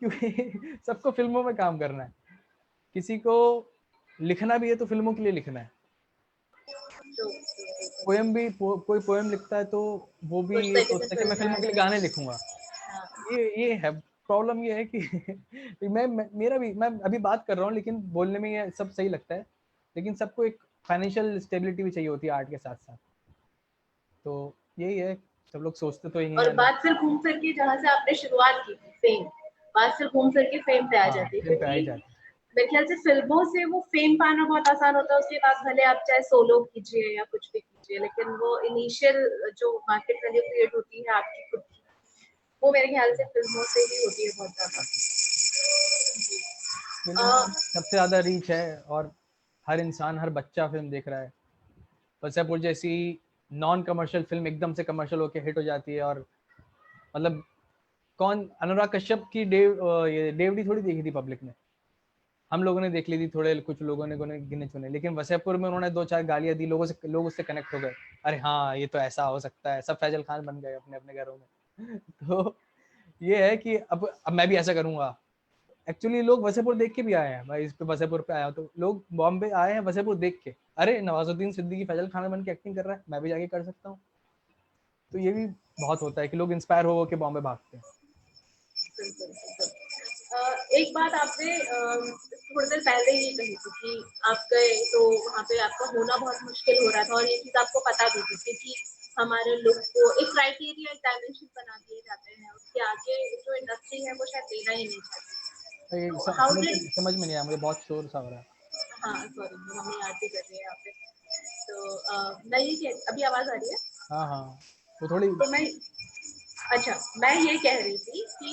क्योंकि सबको फिल्मों में काम करना है, किसी को लिखना भी है तो फिल्मों के लिए लिखना है। पोएम भी कोई पोएम लिखता है तो वो भी सोचता ये है कि सोचता है कि मैं फिल्म में फिल्मों आ के लिए जाए। गाने लिखूंगा। हाँ। ये है प्रॉब्लम, ये है कि मेरा भी, मैं अभी बात कर रहा हूँ लेकिन बोलने में ये सब सही लगता है, लेकिन सबको एक फाइनेंशियल स्टेबिलिटी भी चाहिए होती है आर्ट के साथ साथ। तो यही है, सब लोग सोचते तो यही और है ना। बात फिर घूम फिर के जहाँ से आपने शुरुआत की थी, फेम, बात फिर घूम फिर के फेम पे आ हाँ, जाती है, फिल्म पे आ ही क्योंकि जाती मेरे ख्याल से फिल्मों से वो फेम पाना बहुत आसान होता है, उसके बाद भले आप चाहे सोलो कीजिए या कुछ भी कीजिए, लेकिन वो इनिशियल जो मार्केट वैल्यू क्रिएट होती है आपकी खुद की, वो मेरे ख्याल से फिल्मों से ही होती है बहुत ज्यादा। फिल्म में सबसे ज्यादा रीच है और हर इंसान, हर बच्चा फिल्म देख रहा है। वैसेपुर जैसी नॉन कमर्शियल फिल्म एकदम से कमर्शियल होकर हिट हो जाती है, और मतलब कौन, अनुराग कश्यप की ये डेवडी थोड़ी देखी थी पब्लिक ने, हम लोगों ने देख ली थी, थोड़े कुछ लोगों ने गिने चुने, लेकिन वसेपुर में उन्होंने 2-4 गालियां दी, लोग उससे कनेक्ट हो गए, अरे हाँ ये तो ऐसा हो सकता है, सब फैजल खान बन गए अपने अपने घरों में। तो ये है कि अब मैं भी ऐसा करूंगा। एक्चुअली लोग वसेपुर देख के भी आए हैं, भाई इस पे वसेपुर पे आया तो लोग बॉम्बे आए हैं वसेपुर देख के, अरे नवाजुद्दीन सिद्दीकी फैजल खान बन के एक्टिंग कर रहा है, मैं भी जाके कर सकता हूँ। तो ये भी बहुत होता है कि लोग इंस्पायर हो के बॉम्बे भागते हैं। एक बात आपने थोड़ी देर पहले ही कही थी कि आप गए तो वहाँ पे आपका होना बहुत मुश्किल हो रहा था, और ये चीज आपको पता भी थी, क्योंकि हमारे लोग को एक क्राइटेरिया, एक डायमेंशन बना दिए जाते हैं, उसके आगे जो इंडस्ट्री है वो शायद देना ही नहीं चाहती। तो ये तो हाउ डिड, समझ में नहीं आया मुझे, बहुत शोर सा हो रहा है। हाँ सॉरी, मम्मी आरती कर रही है यहाँ पे। तो मैं ये कह, अभी आवाज आ रही है? हाँ हाँ, वो थोड़ी। तो मैं, अच्छा, मैं ये कह रही थी कि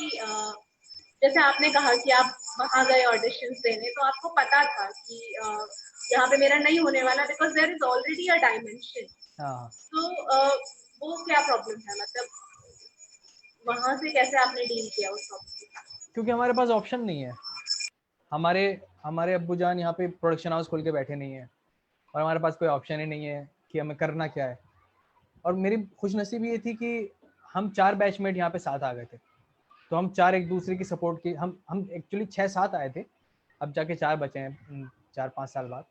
जैसे आपने कहा कि आप वहां गए ऑडिशंस देने, तो आपको पता था कि यहाँ पे मेरा नहीं होने वाला, because there is already a dimension. हाँ, तो वो क्या प्रॉब्लम है, मतलब वहां से कैसे आपने डील किया उस प्रॉब्लम के साथ? क्योंकि हमारे पास ऑप्शन नहीं है। हमारे हमारे अब्बू जान यहाँ पे प्रोडक्शन हाउस खोल के बैठे नहीं है, और हमारे पास कोई ऑप्शन ही नहीं है कि हमें करना क्या है। और मेरी खुशनसीबी ये थी कि हम 4 बैचमेट यहाँ पे साथ आ गए थे, तो हम 4 एक दूसरे की सपोर्ट की, हम एक्चुअली 6-7 आए थे, अब जाके 4 बचे हैं 4-5 साल बाद।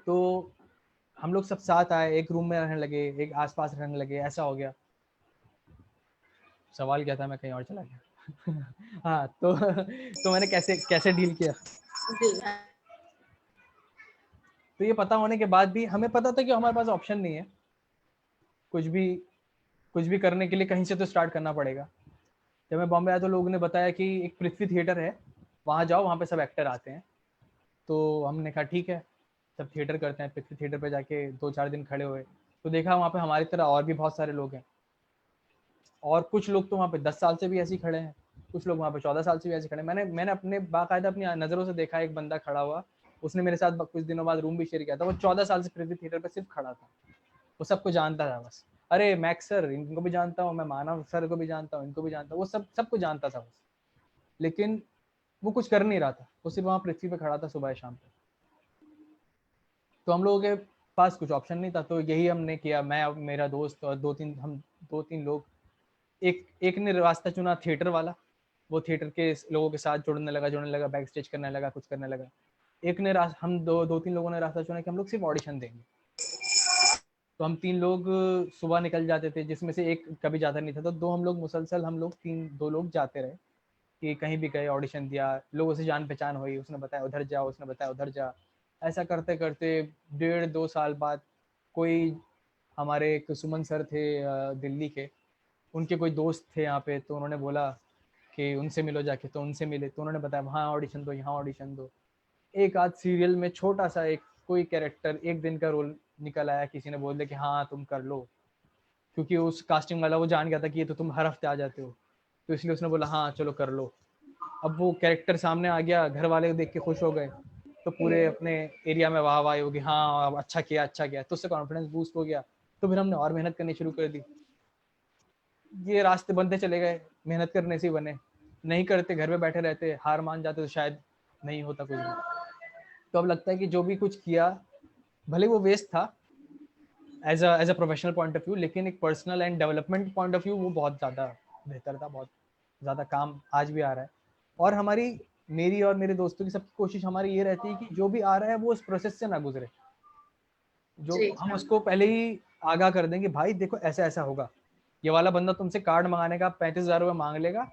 तो हम लोग सब साथ आए, एक रूम में रहने लगे, एक आसपास रहने लगे, ऐसा हो गया। सवाल क्या था, मैं कहीं और चला गया। हाँ, तो मैंने कैसे कैसे डील किया। जी। तो ये पता होने के बाद भी हमें पता था कि हमारे पास ऑप्शन नहीं है, कुछ भी कुछ भी करने के लिए कहीं से तो स्टार्ट करना पड़ेगा। जब मैं बॉम्बे आया तो लोगों ने बताया कि एक पृथ्वी थिएटर है, वहाँ जाओ, वहाँ पे सब एक्टर आते हैं। तो हमने कहा ठीक है, सब थिएटर करते हैं। पृथ्वी थिएटर पे जाके 2-4 दिन खड़े हुए, तो देखा वहाँ पे हमारी तरह और भी बहुत सारे लोग हैं, और कुछ लोग तो वहाँ पे 10 साल से भी ऐसे ही खड़े हैं, कुछ लोग वहाँ पे 14 साल से भी ऐसे खड़े हैं। मैंने अपने बाकायदा अपनी नज़रों से देखा, एक बंदा खड़ा हुआ, उसने मेरे साथ कुछ दिनों बाद रूम भी शेयर किया था, वो 14 साल से पृथ्वी थिएटर पे सिर्फ खड़ा था, वो सबको जानता था बस। अरे मैक्स सर, इनको भी जानता हूँ मैं, मानव सर को भी जानता हूँ, इनको भी जानता हूँ, वो सबको जानता था बस। लेकिन वो कुछ कर नहीं रहा था, वो सिर्फ वहाँ पृथ्वी पे खड़ा था सुबह शाम पे। तो हम लोगों के पास कुछ ऑप्शन नहीं था, तो यही हमने किया, मैं, मेरा दोस्त और 2-3 लोग। एक ने रास्ता चुना थिएटर वाला, वो थिएटर के लोगों के साथ जुड़ने लगा, बैक स्टेज करने लगा, कुछ करने लगा। एक ने हम 2-3 लोगों ने रास्ता चुना कि हम लोग सिर्फ ऑडिशन देंगे। तो हम 3 लोग सुबह निकल जाते थे, जिसमें से एक कभी जाता नहीं था, तो हम लोग मुसलसल, हम लोग 2 लोग जाते रहे, कि कहीं भी गए, ऑडिशन दिया, लोगों से जान पहचान हुई, उसने बताया उधर जा, उसने बताया उधर जा। ऐसा करते करते 1.5-2 साल बाद कोई, हमारे एक सुमन सर थे दिल्ली के, उनके कोई दोस्त थे यहाँ पे, तो उन्होंने बोला कि उनसे मिलो जाके, तो उनसे मिले, तो उन्होंने बताया वहाँ ऑडिशन दो, यहाँ ऑडिशन दो। एक आध सीरियल में छोटा सा एक कोई कैरेक्टर, एक दिन का रोल निकल आया, किसी ने बोल दिया कि हाँ तुम कर लो, क्योंकि उस कास्टिंग वाला वो जान गया था कि ये तो तुम हर हफ्ते आ जाते हो, तो इसलिए उसने बोला हाँ चलो कर लो। अब वो कैरेक्टर सामने आ गया, घर वाले देख के खुश हो गए, तो पूरे अपने एरिया में वाह वाह होगी, हाँ अब अच्छा किया अच्छा किया, तो उससे कॉन्फिडेंस बूस्ट हो गया। तो फिर हमने और मेहनत करनी शुरू कर दी। ये रास्ते बनते चले गए, मेहनत करने से ही बने। नहीं करते, घर पे बैठे रहते, हार मान जाते, तो शायद नहीं होता कुछ भी। तो अब लगता है कि जो भी कुछ किया, भले वो वेस्ट था as a professional point of view, लेकिन एक personal and development point of view वो बहुत ज़्यादा बेहतर था, बहुत ज़्यादा काम आज भी आ रहा है। और हमारी, मेरी और मेरे दोस्तों की सबकी कोशिश हमारी ये रहती है कि जो भी आ रहा है वो उस प्रोसेस से ना गुजरे, जो जी हम उसको पहले ही आगाह कर देंगे, भाई देखो ऐसा ऐसा होगा, ये वाला बंदा तुमसे कार्ड मंगाने का 35,000 रुपये मांग लेगा,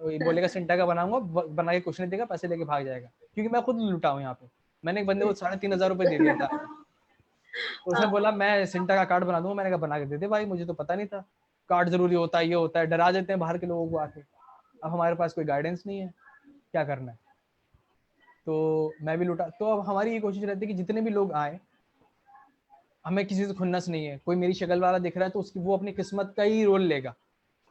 बोलेगा सिंटा का बनाऊंगा, बना के कुछ नहीं देगा, पैसे लेके भाग जाएगा। क्योंकि मैं खुद लुटा हूँ यहाँ पे। मैंने एक बंदे को 3,500 रुपये दे दिया था, तो उसने हाँ बोला मैं सिंटा का कार्ड बना दूंगा। मैंने कहा बना के दे दे भाई, मुझे तो पता नहीं था कार्ड जरूरी होता है, ये होता है, डरा देते हैं बाहर के लोगों को आके। अब हमारे पास कोई गाइडेंस नहीं है, क्या करना है, तो मैं भी लुटा। तो अब हमारी ये कोशिश रहती है कि जितने भी लोग आए, हमें किसी से खुन्नस नहीं है। कोई मेरी शक्ल वाला दिख रहा है तो उसकी वो अपनी किस्मत का ही रोल लेगा,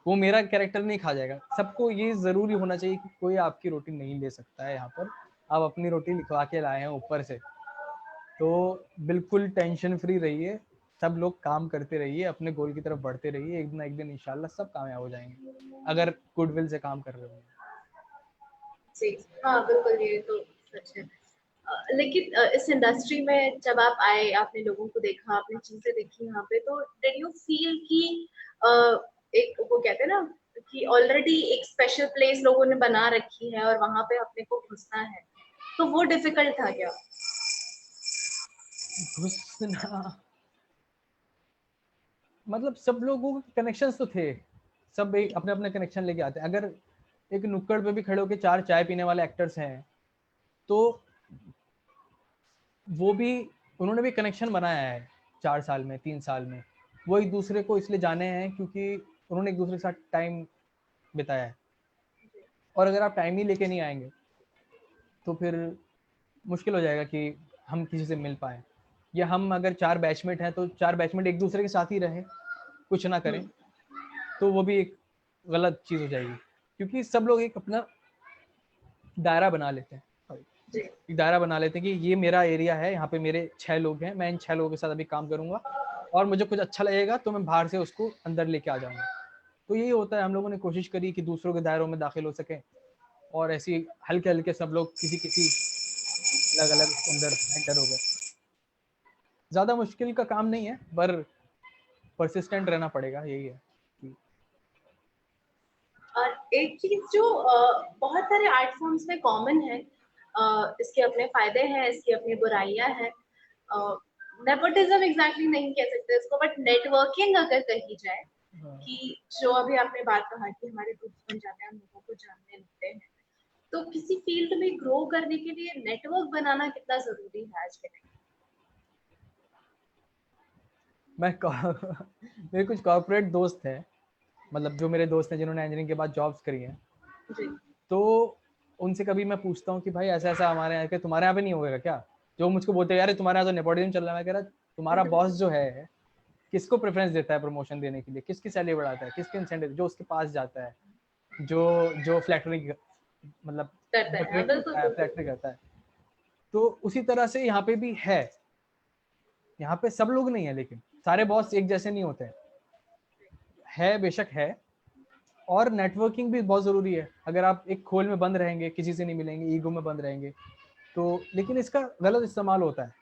वो मेरा कैरेक्टर नहीं खा जाएगा। सबको ये जरूरी होना चाहिए कि कोई आपकी रोटी नहीं ले सकता है यहाँ पर, आप अपनी रोटी लिखवा के लाए हैं ऊपर से। तो बिल्कुल टेंशन फ्री रहिए, सब लोग काम करते रहिए, अपने गोल की तरफ बढ़ते रहिए, एक ना एक दिन इंशाल्लाह सब कामयाब हो जाएंगे अगर गुडविल से काम कर रहे हो। जी हाँ बिल्कुल, ये तो सच है। लेकिन इस इंडस्ट्री में जब आप आए, आपने लोगों को देखा, आपने चीजें देखी यहाँ पे, तो डिड यू फील कि अ, एक वो कहते हैं ना कि ऑलरेडी एक स्पेशल प्लेस लोगों ने बना रखी है और वहां पे अपने को घुसना है, तो वो डिफिकल्ट था क्या? घुसना, मतलब सब लोगों के कनेक्शंस तो थे, सब एक अपने अपने कनेक्शन लेके आते हैं। अगर एक नुक्कड़ पे भी खड़े होकर 4 चाय पीने वाले एक्टर्स हैं, तो वो भी, उन्होंने भी कनेक्शन बनाया है 4 साल में, 3 साल में। वो एक दूसरे को इसलिए जाने हैं क्योंकि उन्होंने एक दूसरे के साथ टाइम बिताया है। और अगर आप टाइम ही लेके नहीं आएंगे तो फिर मुश्किल हो जाएगा कि हम किसी से मिल पाए। या हम अगर 4 बैचमेट हैं तो 4 बैचमेट एक दूसरे के साथ ही रहें, कुछ ना करें, तो वो भी एक गलत चीज़ हो जाएगी। क्योंकि सब लोग एक अपना दायरा बना लेते हैं, जी एक दायरा बना लेते हैं कि ये मेरा एरिया है, यहाँ पे मेरे 6 लोग हैं, मैं इन 6 लोगों के साथ अभी काम करूंगा, और मुझे कुछ अच्छा लगेगा तो मैं बाहर से उसको अंदर लेके आ जाऊंगा। तो यही होता है, हम लोगों ने कोशिश करी कि दूसरों के दायरों में दाखिल हो सके, और ऐसी हल्के हल्के सब लोग किसी किसी अलग अलग अंदर एंटर हो गए। ज़्यादा मुश्किल का काम नहीं है, पर परसिस्टेंट रहना पड़ेगा, यही है कि और एक चीज जो बहुत सारे आर्ट फॉर्म्स में कॉमन है, इसके अपने फायदे हैं, इसकी अपनी बुराइयां हैं। नेपोटिज्म एग्जैक्टली नहीं कह सकते इसको, बट नेटवर्किंग अगर कही जाए, कि जो अभी आपने बात कहा कि हमारे ग्रुप्स बन जाते हैं, हम लोगों को जानने लगते हैं, तो किसी फील्ड में ग्रो करने के लिए नेटवर्क बनाना कितना जरूरी है आज के टाइम? मैं मेरे कुछ कॉर्पोरेट दोस्त हैं, मतलब जो मेरे दोस्त हैं जिन्होंने इंजीनियरिंग के बाद जॉब्स करी हैं, जी तो उनसे कभी मैं पूछता हूँ कि भाई ऐसा ऐसा हमारे यहाँ के, तुम्हारे यहाँ पे नहीं होगा क्या? जो मुझको बोलते हैं यार तुम्हारे यहाँ तो नेपोटिज्म चल रहा है। मैं कह रहा तुम्हारा बॉस जो है किसको प्रेफरेंस देता है प्रमोशन देने के लिए, किसकी सैलरी बढ़ाता है, किसके इंसेंटिव, जो उसके पास जाता है, जो जो फ्लैटरिंग, मतलब करता है, हाँ बिल्कुल बिल्कुल। फ्लैटरी करता है। तो उसी तरह से यहाँ पे भी है, यहाँ पे सब लोग नहीं है, लेकिन सारे बॉस एक जैसे नहीं होते है, बेशक है। और नेटवर्किंग भी बहुत ज़रूरी है। अगर आप एक खोल में बंद रहेंगे, किसी से नहीं मिलेंगे, ईगो में बंद रहेंगे, तो लेकिन इसका गलत इस्तेमाल होता है।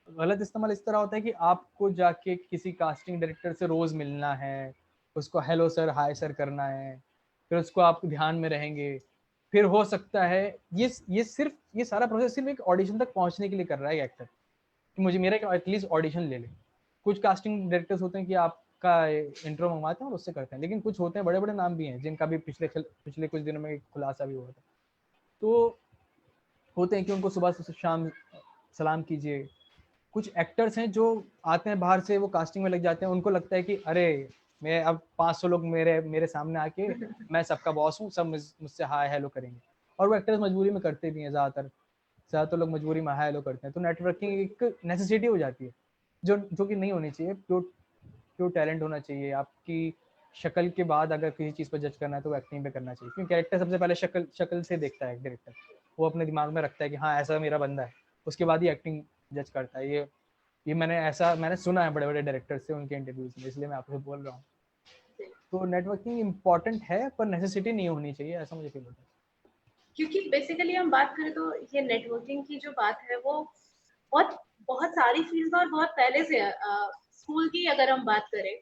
गलत इस्तेमाल इस तरह होता है कि आपको जाके किसी कास्टिंग डायरेक्टर से रोज़ मिलना है, उसको हेलो सर हाय सर करना है, फिर उसको आप ध्यान में रहेंगे, फिर हो सकता है ये सिर्फ ये सारा प्रोसेस सिर्फ एक ऑडिशन तक पहुंचने के लिए कर रहा है एक्टर, कि मुझे मेरा एटलीस्ट ऑडिशन ले ले। कुछ कास्टिंग डायरेक्टर्स होते हैं कि आपका इंट्रो मंगवाते हैं और उससे करते हैं, लेकिन कुछ होते हैं बड़े बड़े नाम भी हैं जिनका भी पिछले कुछ दिनों में खुलासा भी हुआ था। तो होते हैं कि उनको सुबह से शाम सलाम कीजिए। कुछ एक्टर्स हैं जो आते हैं बाहर से, वो कास्टिंग में लग जाते हैं, उनको लगता है कि अरे मैं अब 500 लोग मेरे मेरे सामने आके मैं सबका बॉस हूँ, सब मुझसे हाय हेलो करेंगे, और वो एक्टर्स मजबूरी में करते भी हैं, ज़्यादातर लोग मजबूरी में हाय हेलो करते हैं। तो नेटवर्किंग एक नेसेसिटी हो जाती है, जो कि नहीं होनी चाहिए। प्योर टैलेंट होना चाहिए। आपकी शक्ल के बाद अगर किसी चीज़ पर जज करना है तो वो एक्टिंग पे करना चाहिए, क्योंकि कैरेक्टर सबसे पहले शक्ल से देखता है डायरेक्टर, वो अपने दिमाग में रखता है कि हाँ ऐसा मेरा बंदा है, उसके बाद ही एक्टिंग जज करता है। ये मैंने सुना है बड़े बड़े डायरेक्टर से उनके इंटरव्यूज में, इसलिए मैं आपसे बोल रहा हूँ। तो नेटवर्किंग इम्पॉर्टेंट है पर नेसेसिटी नहीं होनी चाहिए, ऐसा मुझे फील होता है। क्योंकि बेसिकली हम बात करें तो ये नेटवर्किंग की जो बात है वो बहुत बहुत सारी फील्ड में और बहुत पहले से है। स्कूल की अगर हम बात करें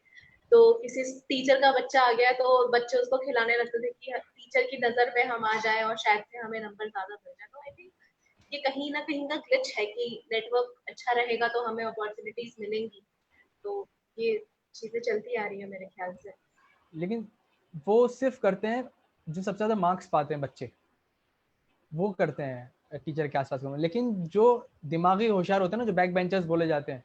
तो किसी टीचर का बच्चा आ गया तो बच्चे उसको खिलाने लगते थे कि टीचर की नजर में हम आ जाए और शायद से हमें नंबर ज्यादा मिल जाए। तो आई थिंक ये कहीं ना कहीं का ग्लिच है कि नेटवर्क अच्छा रहेगा तो हमें अपॉर्चुनिटीज मिलेंगी। तो ये चीजें चलती आ रही है मेरे ख्याल से। लेकिन वो सिर्फ करते हैं जो सबसे ज्यादा मार्क्स पाते हैं बच्चे, वो करते हैं टीचर के आसपास घूमना। लेकिन जो दिमागी होशियार होते हैं ना, जो बैक बेंचर्स बोले जाते हैं,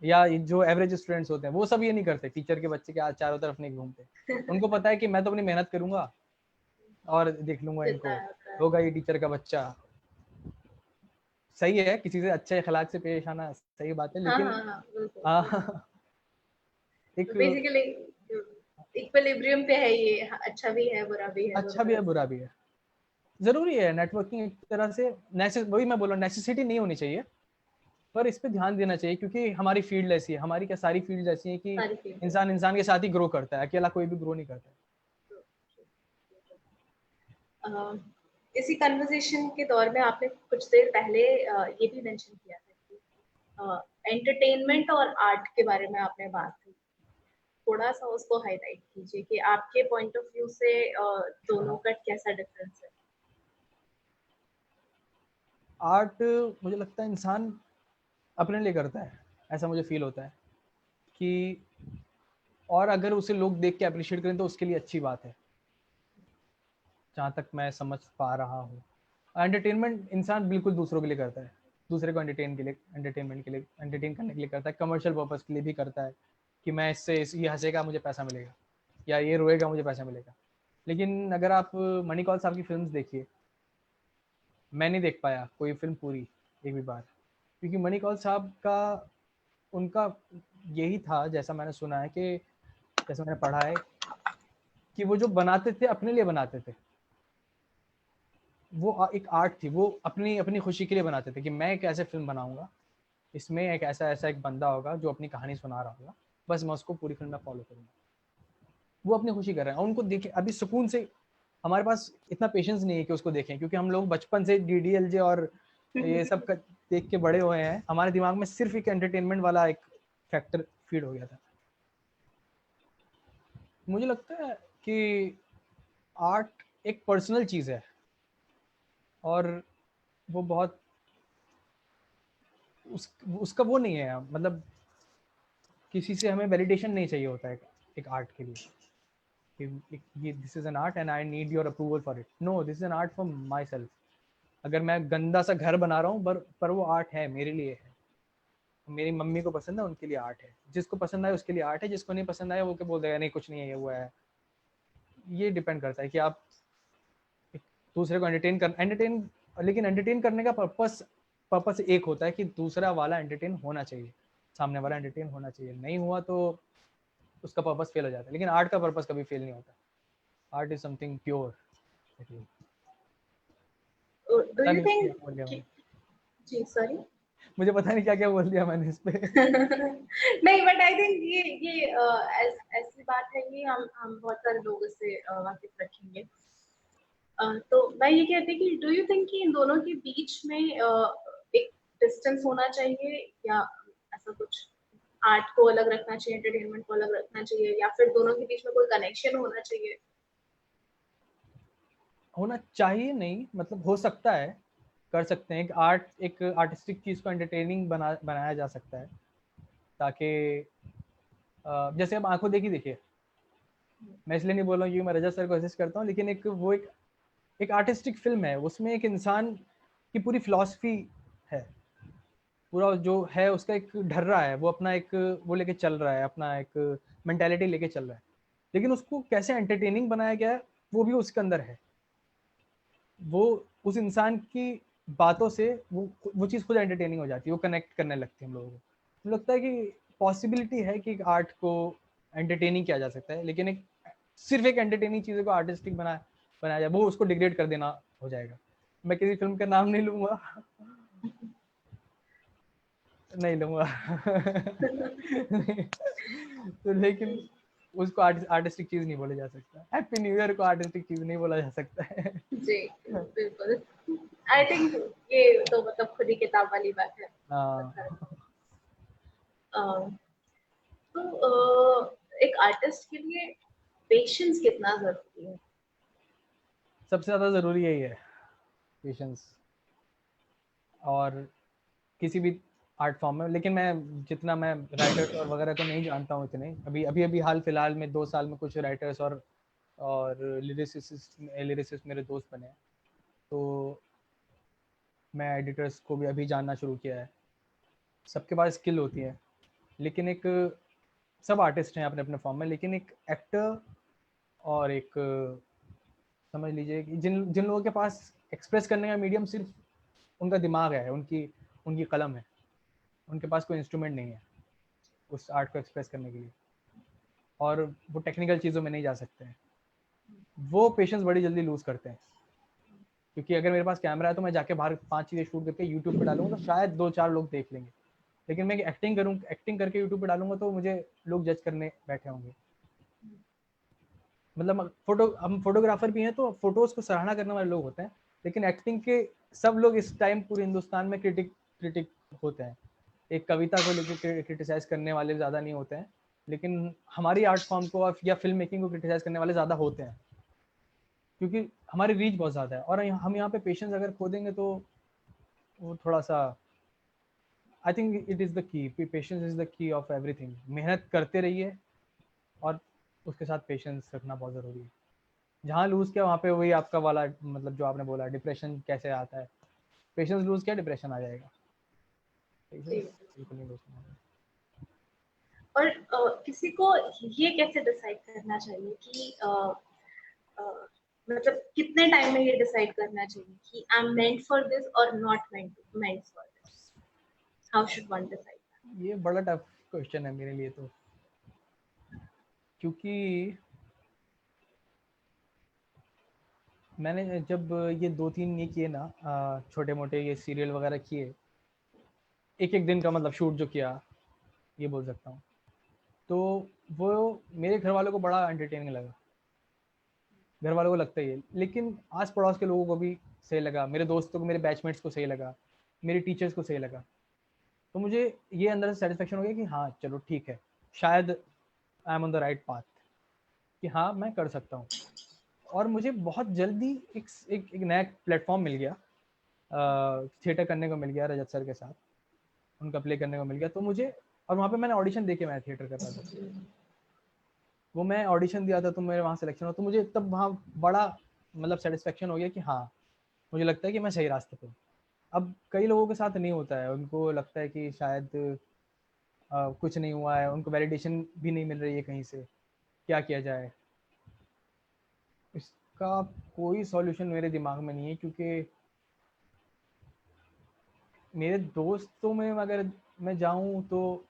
या जो एवरेज स्टूडेंट्स होते हैं, वो सब ये नहीं करते, टीचर के बच्चे के चारों तरफ नहीं घूमते। उनको पता है कि मैं तो अपनी मेहनत करूंगा और देख लूंगा जितना इनको, होता है। होगा ये टीचर का बच्चा। सही है किसी से अच्छे अखलाक से पेश आना, सही बात है, हाँ लेकिन हाँ हाँ बिल्कुल आ, बिल्कुल। एक बेसिकली इक्विलिब्रियम पे है ये, अच्छा भी है बुरा भी है अच्छा दोनों भी है तरफ बुरा से। भी है। जरूरी है नेटवर्किंग एक तरह से, वही मैं बोल रहा हूँ, नेसेसिटी नहीं होनी चाहिए, पर इस पे ध्यान देना चाहिए, क्योंकि हमारी फील्ड ऐसी है, हमारी क्या सारी फील्ड ऐसी है कि सारी फील्ड इंसान इंसान के साथ ही ग्रो करता है, अकेला कोई भी ग्रो नहीं करता है। इसी कन्वर्सेशन के दौर में आपने कुछ देर पहले ये भी मेंशन किया था कि एंटरटेनमेंट और आर्ट के बारे में आपने बात की। थोड़ा सा उसको हाईलाइट कीजिए कि आपके पॉइंट ऑफ व्यू से दोनों हाँ, का कैसा डिफरेंस है। आर्ट मुझे लगता है इंसान अपने लिए करता है, ऐसा मुझे फील होता है कि, और अगर उसे लोग देख के अप्रिशिएट करें तो उसके लिए अच्छी बात है, जहाँ तक मैं समझ पा रहा हूँ। एंटरटेनमेंट इंसान बिल्कुल दूसरों के लिए करता है, दूसरे को एंटरटेनमेंट के लिए, एंटरटेन करने के लिए करता है, कमर्शियल पर्पज के लिए भी करता है, कि मैं ये हंसेगा मुझे पैसा मिलेगा, या ये रोएगा मुझे पैसा मिलेगा। लेकिन अगर आप मणिकौल साहब की फिल्म्स देखिए, मैं नहीं देख पाया कोई फिल्म पूरी एक भी बार, क्योंकि मणिकौल साहब का, उनका यही था, जैसा मैंने सुना है कि, जैसा मैंने पढ़ा है, कि वो जो बनाते थे अपने लिए बनाते थे, वो एक आर्ट थी, वो अपनी अपनी खुशी के लिए बनाते थे कि मैं एक ऐसे फिल्म बनाऊंगा, इसमें एक ऐसा ऐसा एक बंदा होगा जो अपनी कहानी सुना रहा होगा, बस मैं उसको पूरी फिल्म में फॉलो करूंगा। वो अपनी खुशी कर रहे हैं, और उनको देखे अभी सुकून से, हमारे पास इतना पेशेंस नहीं है कि उसको देखें, क्योंकि हम लोग बचपन से डीडीएलजे और ये सब देख के बड़े हुए हैं, हमारे दिमाग में सिर्फ एक एंटरटेनमेंट वाला एक फैक्टर फीड हो गया था। मुझे लगता है कि आर्ट एक पर्सनल चीज़ है, और वो बहुत उसका वो नहीं है, मतलब किसी से हमें वैलिडेशन नहीं चाहिए होता है एक आर्ट के लिए, कि this is an art and I need your approval for it. No, this is an art for myself. अगर मैं गंदा सा घर बना रहा हूँ पर वो आर्ट है, मेरे लिए है, मेरी मम्मी को पसंद है उनके लिए आर्ट है, जिसको पसंद आए उसके लिए आर्ट है, जिसको नहीं पसंद आए वो क्या बोल देगा नहीं कुछ नहीं है ये हुआ है। ये डिपेंड करता है कि आप दूसरे को एंटरटेन, लेकिन एंटरटेन करने का पर्पस एक होता है कि दूसरा वाला एंटरटेन होना चाहिए, सामने वाला एंटरटेन होना चाहिए, नहीं हुआ तो उसका पर्पस फेल हो जाता है। लेकिन आर्ट का पर्पस कभी फेल नहीं होता, art is something pure. Do पता यू नहीं क्या थिंक बोल दिया मैंने, जी सॉरी। मुझे पता नहीं क्या क्या बोल दिया मैंने इस पे। नहीं बट आई थिंक ये ऐसी बात है कि हम बहुत सारे लोग इससे वाकिफ रखेंगे। तो मैं ये कहती कि डू यू थिंक कि इन दोनों के बीच में एक डिस्टेंस होना चाहिए, या ऐसा कुछ आर्ट को अलग रखना चाहिए एंटरटेनमेंट को अलग रखना चाहिए, या फिर दोनों के बीच में कोई कनेक्शन होना चाहिए? होना चाहिए नहीं, मतलब हो सकता है, कर सकते हैं, एक आर्टिस्टिक चीज को एंटरटेनिंग बनाया जा सकता है, ताकि जैसे अब आंखों देखी देखिए, मैं इसलिए नहीं बोल रहा हूँ क्योंकि मैं रजत सर को असिस्ट करता हूँ, लेकिन एक आर्टिस्टिक फिल्म है, उसमें एक इंसान की पूरी फिलॉसफी है, पूरा जो है उसका एक ढर्रा है, वो अपना एक वो लेके चल रहा है, अपना एक मेंटालिटी लेके चल रहा है, लेकिन उसको कैसे एंटरटेनिंग बनाया गया है वो भी उसके अंदर है। वो उस इंसान की बातों से वो चीज़ खुद एंटरटेनिंग हो जाती है, वो कनेक्ट करने लगती है हम लोगों को। तो लगता है कि पॉसिबिलिटी है कि आर्ट को एंटरटेनिंग किया जा सकता है, लेकिन एक सिर्फ एक एंटरटेनिंग चीज़ों को आर्टिस्टिक बनाया जाए वो उसको डिग्रेड कर देना हो जाएगा। मैं किसी फिल्म का नाम नहीं लूंगा, नहीं लूंगा तो लेकिन उसको आर्टिस्टिक चीज नहीं बोला जा सकता। हैप्पी न्यू ईयर को आर्टिस्टिक चीज नहीं बोला जा सकता है। जी बिल्कुल। आई थिंक ये तो मतलब खुद ही किताब वाली बात है। हाँ, तो एक आर्टिस्ट के लिए पेशेंस कितना जरूरी है? सबसे ज्यादा जरूरी यही है, पेशेंस। और किसी भी आर्ट फॉर्म में, लेकिन मैं जितना मैं राइटर्स और वगैरह को नहीं जानता हूँ इतने, अभी हाल फिलहाल में 2 साल में कुछ राइटर्स और लिरिसिस्ट मेरे दोस्त बने हैं, तो मैं एडिटर्स को भी अभी जानना शुरू किया है। सबके पास स्किल होती है, लेकिन एक सब आर्टिस्ट हैं अपने अपने फॉर्म में, लेकिन एक एक्टर और एक समझ लीजिए कि जिन जिन लोगों के पास एक्सप्रेस करने का मीडियम सिर्फ उनका दिमाग है, उनकी उनकी कलम है, उनके पास कोई इंस्ट्रूमेंट नहीं है उस आर्ट को एक्सप्रेस करने के लिए, और वो टेक्निकल चीज़ों में नहीं जा सकते हैं, वो पेशेंस बड़ी जल्दी लूज करते हैं। क्योंकि अगर मेरे पास कैमरा है तो मैं जाके बाहर 5 चीज़ें शूट करके यूट्यूब पे डालूंगा तो शायद 2-4 लोग देख लेंगे, लेकिन मैं एक्टिंग करके यूट्यूब पे डालूंगा तो मुझे लोग जज करने बैठे होंगे। मतलब हम फोटोग्राफर भी हैं तो फोटोज को सराहना करने वाले लोग होते हैं, लेकिन एक्टिंग के सब लोग इस टाइम पूरे हिंदुस्तान में क्रिटिक होते हैं। एक कविता को लेकर क्रिटिसाइज करने वाले ज़्यादा नहीं होते हैं, लेकिन हमारी आर्ट फॉर्म को या फिल्म मेकिंग को क्रिटिसाइज करने वाले ज़्यादा होते हैं, क्योंकि हमारी रीच बहुत ज़्यादा है। और हम यहाँ पे पेशेंस अगर खो देंगे तो वो थोड़ा सा, I think it is the key, patience is the key of everything. मेहनत करते रहिए और उसके साथ पेशेंस रखना बहुत ज़रूरी है। जहाँ लूज किया वहाँ पे वही आपका वाला, मतलब जो आपने बोला डिप्रेशन कैसे आता है, पेशेंस लूज किया डिप्रेशन आ जाएगा। पेशेंस जी। बिल्कुल नहीं लूज करना। और किसी को ये कैसे डिसाइड करना चाहिए कि अ, मतलब कितने टाइम में ये डिसाइड करना चाहिए कि I am meant for this और not meant for this? How should one decide? ये बड़ा टफ क्वेश्चन है मेरे लिए तो, क्योंकि मैंने जब ये 2-3 ये किए ना छोटे मोटे ये सीरियल वगैरह किए, एक एक दिन का मतलब शूट जो किया, ये बोल सकता हूँ, तो वो मेरे घर वालों को बड़ा एंटरटेनिंग लगा। घर वालों को लगता ही है, लेकिन आस पड़ोस के लोगों को भी सही लगा, मेरे दोस्तों को, मेरे बैचमेट्स को सही लगा, मेरे टीचर्स को सही लगा। तो मुझे ये अंदर से सेटिस्फेक्शन हो गया कि हाँ चलो ठीक है, शायद I am on the right path, कि हाँ मैं कर सकता हूँ। और मुझे बहुत जल्दी एक नया प्लेटफॉर्म मिल गया, थिएटर करने को मिल गया रजत सर के साथ, उनका प्ले करने को मिल गया। तो मुझे, और वहाँ पे मैंने ऑडिशन दे के मैं थिएटर कर रहा था, वो मैं ऑडिशन दिया था तो मेरे वहाँ सिलेक्शन हुआ, तो मुझे तब वहाँ बड़ा मतलब सेटिस्फेक्शन हो गया कि हाँ मुझे लगता है कि मैं सही रास्ते पे हूँ। अब कई लोगों के साथ नहीं होता है, उनको लगता है कि शायद कुछ नहीं हुआ है, उनको वैलिडेशन भी नहीं मिल रही है कहीं से, क्या किया जाए। इसका कोई सॉल्यूशन मेरे दिमाग में नहीं है, क्योंकि मेरे दोस्तों में अगर मैं जाऊं तो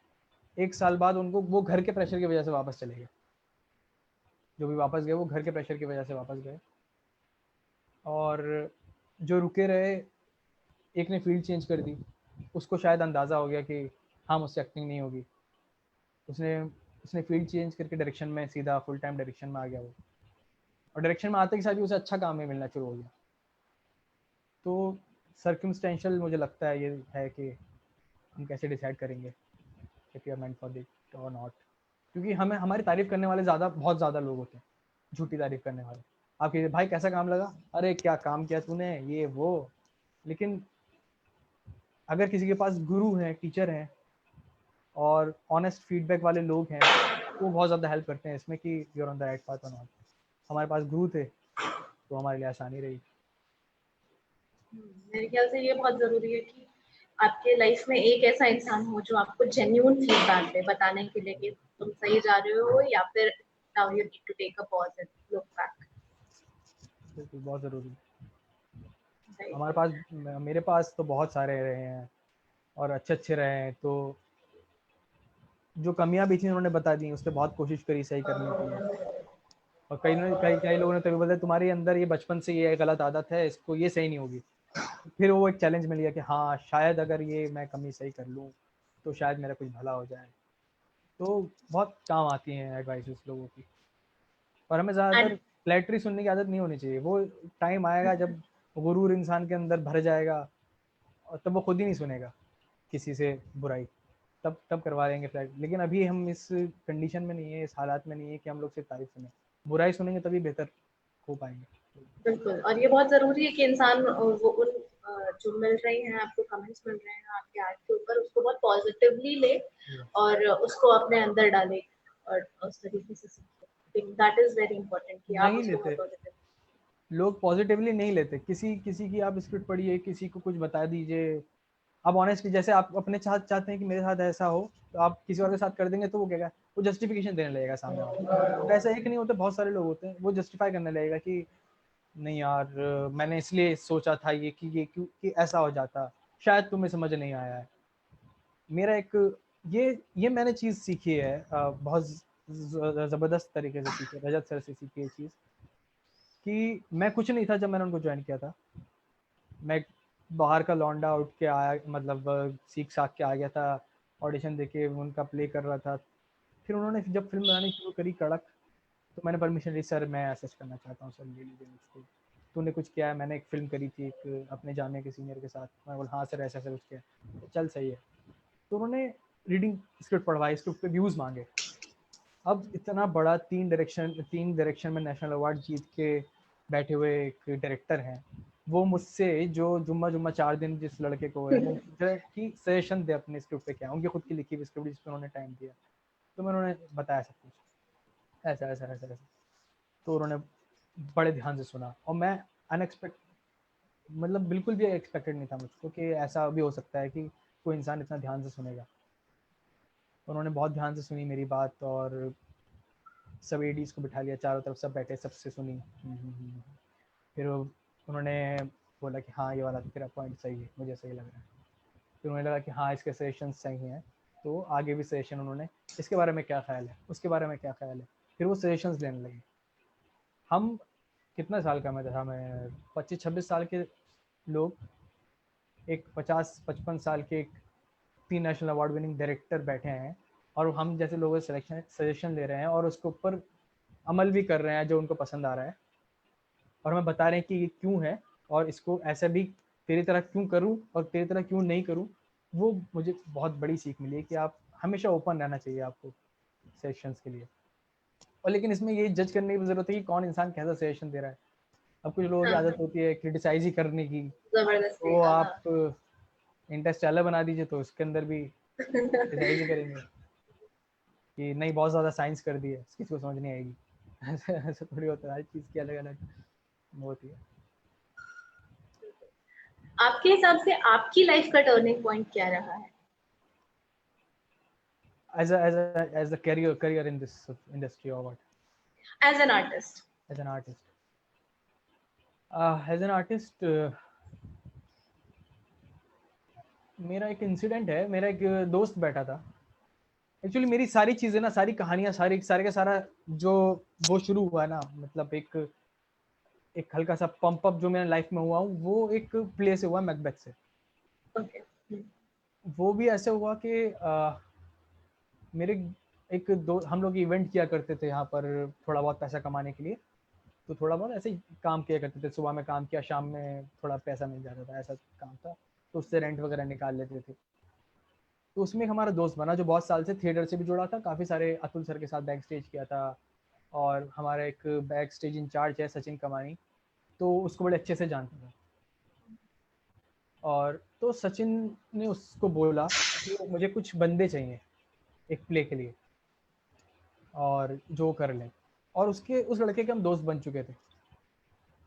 1 साल बाद उनको वो घर के प्रेशर की वजह से वापस चले गए, जो भी वापस गए वो घर के प्रेशर की वजह से वापस गए। और जो रुके रहे, एक ने फील्ड चेंज कर दी, उसको शायद अंदाज़ा हो गया कि हाँ मुझसे एक्टिंग नहीं होगी, उसने उसने फील्ड चेंज करके डायरेक्शन में सीधा फुल टाइम डायरेक्शन में आ गया वो, और डायरेक्शन में आते के साथ ही उसे अच्छा काम में मिलना शुरू हो गया। तो सर्कमस्टेंशियल मुझे लगता है ये है कि हम कैसे डिसाइड करेंगे if you are meant for it और नॉट, क्योंकि हमें हमारी तारीफ करने वाले बहुत ज़्यादा लोग होते हैं, झूठी तारीफ करने वाले। आप कहिए भाई कैसा काम लगा, अरे क्या काम किया तूने, ये वो। लेकिन अगर किसी के पास गुरु हैं, टीचर हैं और ऑनेस्ट फीडबैक वाले लोग हैं, वो बहुत ज़्यादा हेल्प करते हैं इसमें कि you are on the right path और नॉट। हमारे पास गुरु थे तो हमारे लिए आसानी रही। मेरे ख्याल से ये बहुत जरूरी है कि आपके लाइफ में एक ऐसा इंसान हो जो आपको जेन्युइन फीडबैक दे, बताने के लिए कि तुम सही जा रहे हो या फिर now you need to take a pause and look back. बिल्कुल बहुत ज़रूरी है। राइट। हमारे पास, मेरे पास तो बहुत सारे रहे हैं और अच्छे रहे हैं, तो जो कमियां भी थी उन्होंने बता दी, उस पर बहुत कोशिश करी सही करने के लिए। और कई लोगों ने तो बोला तुम्हारे अंदर ये बचपन से ये गलत आदत है, इसको ये सही नहीं होगी। फिर वो एक चैलेंज मिल गया कि हाँ शायद अगर ये मैं कमी सही कर लूँ तो शायद मेरा कुछ भला हो जाए। तो बहुत काम आती हैं एडवाइसेस लोगों की। और हमें ज़्यादातर एंड फ्लैटरी सुनने की आदत नहीं होनी चाहिए। वो टाइम आएगा जब गुरूर इंसान के अंदर भर जाएगा और तब वो खुद ही नहीं सुनेगा किसी से बुराई, तब करवा देंगे फ्लैट। लेकिन अभी हम इस कंडीशन में नहीं है, इस हालात में नहीं है कि हम लोग सिर्फ तारीफ सुने। बुराई सुनेंगे तभी बेहतर हो पाएंगे। बिल्कुल, और ये बहुत जरूरी है कि इंसान वो उन जो मिल रही हैं आपको, कमेंट्स मिल रहे हैं आपके आर्ट के ऊपर, उसको बहुत पॉजिटिवली ले और उसको अपने अंदर डाले और उस तरीके से सीखे। दैट इज वेरी इंपॉर्टेंट कि आप नहीं उसको बहुत लेते पॉजिटिव। लोग, पॉजिटिवली नहीं लेते। किसी किसी की आप स्क्रिप्ट पढ़िए, किसी को कुछ बता दीजिए, आप ऑनेस्टली जैसे आप अपने चाहते हैं कि मेरे साथ ऐसा हो, तो आप किसी और के साथ कर देंगे तो वो क्या, वो जस्टिफिकेशन देने लगेगा सामने वाला। तो ऐसा एक नहीं होता, बहुत सारे लोग होते हैं वो जस्टिफाई करने लगेगा कि नहीं यार मैंने इसलिए सोचा था ये कि ये क्यों कि ऐसा हो जाता, शायद तुम्हें समझ नहीं आया है। मेरा एक ये मैंने चीज़ सीखी है, बहुत ज़बरदस्त तरीके से सीखी है, रजत सर से सीखी है चीज़, कि मैं कुछ नहीं था जब मैंने उनको ज्वाइन किया था। मैं बाहर का लौंडा उठ के आया, मतलब सीख साख के आ गया था, ऑडिशन देके उनका प्ले कर रहा था। फिर उन्होंने जब फिल्म बनानी शुरू करी कड़क, तो मैंने परमिशन ली, सर मैं असिस्ट करना चाहता हूँ, सर ले लीजिए मुझको। तूने कुछ किया है? मैंने एक फिल्म करी थी एक अपने जामिया के सीनियर के साथ। मैं बोला हाँ सर ऐसा ऐसा कुछ किया, तो चल सही है। तो उन्होंने रीडिंग स्क्रिप्ट पढ़वाई, स्क्रिप्ट पे व्यूज़ मांगे। अब इतना बड़ा 3 डायरेक्शन में नेशनल अवार्ड जीत के बैठे हुए एक डायरेक्टर हैं, वो मुझसे जो जुम्मा जुम्मा 4 दिन जिस लड़के को है, वो मुझे कि सजेशन दे अपने स्क्रिप्ट पे क्या, उनकी खुद की लिखी हुई स्क्रिप्ट जिस पर उन्होंने टाइम दिया। तो मैं उन्होंने बताया सब कुछ, ऐसा ऐसा ऐसा ऐसा। तो उन्होंने बड़े ध्यान से सुना और मैं अनएक्सपेक्ट, मतलब बिल्कुल भी एक्सपेक्टेड नहीं था मुझको कि ऐसा भी हो सकता है कि कोई इंसान इतना ध्यान से सुनेगा। उन्होंने बहुत ध्यान से सुनी मेरी बात और सब एडीज को बिठा लिया चारों तरफ, सब बैठे, सबसे सुनी। फिर उन्होंने बोला कि हाँ ये वाला तो तेरा पॉइंट सही है, मुझे सही लग रहा है। फिर उन्हें लगा कि हाँ इसके सजेशन सही हैं, तो आगे भी सजेशन उन्होंने, इसके बारे में क्या ख्याल है, उसके बारे में क्या ख्याल है, फिर वो सजेशंस लेने लगे। हम कितना साल का मैं था, मैं 25-26 साल के लोग, एक 50-55 साल के एक 3 नेशनल अवार्ड विनिंग डायरेक्टर बैठे हैं और हम जैसे लोगों से सजेशन ले रहे हैं और उसके ऊपर अमल भी कर रहे हैं जो उनको पसंद आ रहा है, और हमें बता रहे हैं कि ये क्यों है और इसको ऐसा भी तेरी तरह क्यों करूं और तेरी तरह क्यों नहीं करूं। वो मुझे बहुत बड़ी सीख मिली है कि आप हमेशा ओपन रहना चाहिए आपको सेशंस के लिए। और लेकिन इसमें ये जज करने की जरूरत है कि कौन इंसान कैसा सजेशन दे रहा है। अब कुछ लोगों की हाँ आदत हाँ, होती है क्रिटिसाइज ही करने की, जबरदस्ती तो हाँ हाँ। आप इंटरस्टेलर बना दीजिए तो उसके अंदर भी क्रिटिसाइज ही करेंगे कि नहीं बहुत ज़्यादा साइंस कर दी है, किसी को समझ नहीं आएगी। ऐसा ऐसा थोड़ी होता है, हर चीज़ की अलग अलग होती है। आपके हिसाब से आपकी लाइफ का टर्निंग पॉइंट क्या रहा है? as a career in this industry or what? As an artist. As an artist, as an artist, मेरा एक इंसिडेंट है। मेरा एक दोस्त बैठा था। एक्चुअली मेरी सारी चीज़ें ना, सारी कहानियाँ, सारे का सारा जो वो शुरू हुआ ना, मतलब एक हल्का सा पंप अप जो मेरे लाइफ में हुआ, वो एक प्ले से हुआ, मैकबेथ से। ओके। वो भी ऐसे हुआ कि मेरे एक दो हम लोग इवेंट किया करते थे यहाँ पर थोड़ा बहुत पैसा कमाने के लिए। तो थोड़ा बहुत ऐसे ही काम किया करते थे, सुबह में काम किया, शाम में थोड़ा पैसा मिल जाता था, ऐसा काम था। तो उससे रेंट वगैरह निकाल लेते थे। तो उसमें एक हमारा दोस्त बना जो बहुत साल से थिएटर से भी जुड़ा था, काफ़ी सारे अतुल सर के साथ बैक स्टेज किया था। और हमारा एक बैक स्टेज इंचार्ज है सचिन कमानी, तो उसको बड़े अच्छे से जानता था। और तो सचिन ने उसको बोला कि मुझे कुछ बंदे चाहिए एक प्ले के लिए और जो कर ले। और उस लड़के के हम दोस्त बन चुके थे,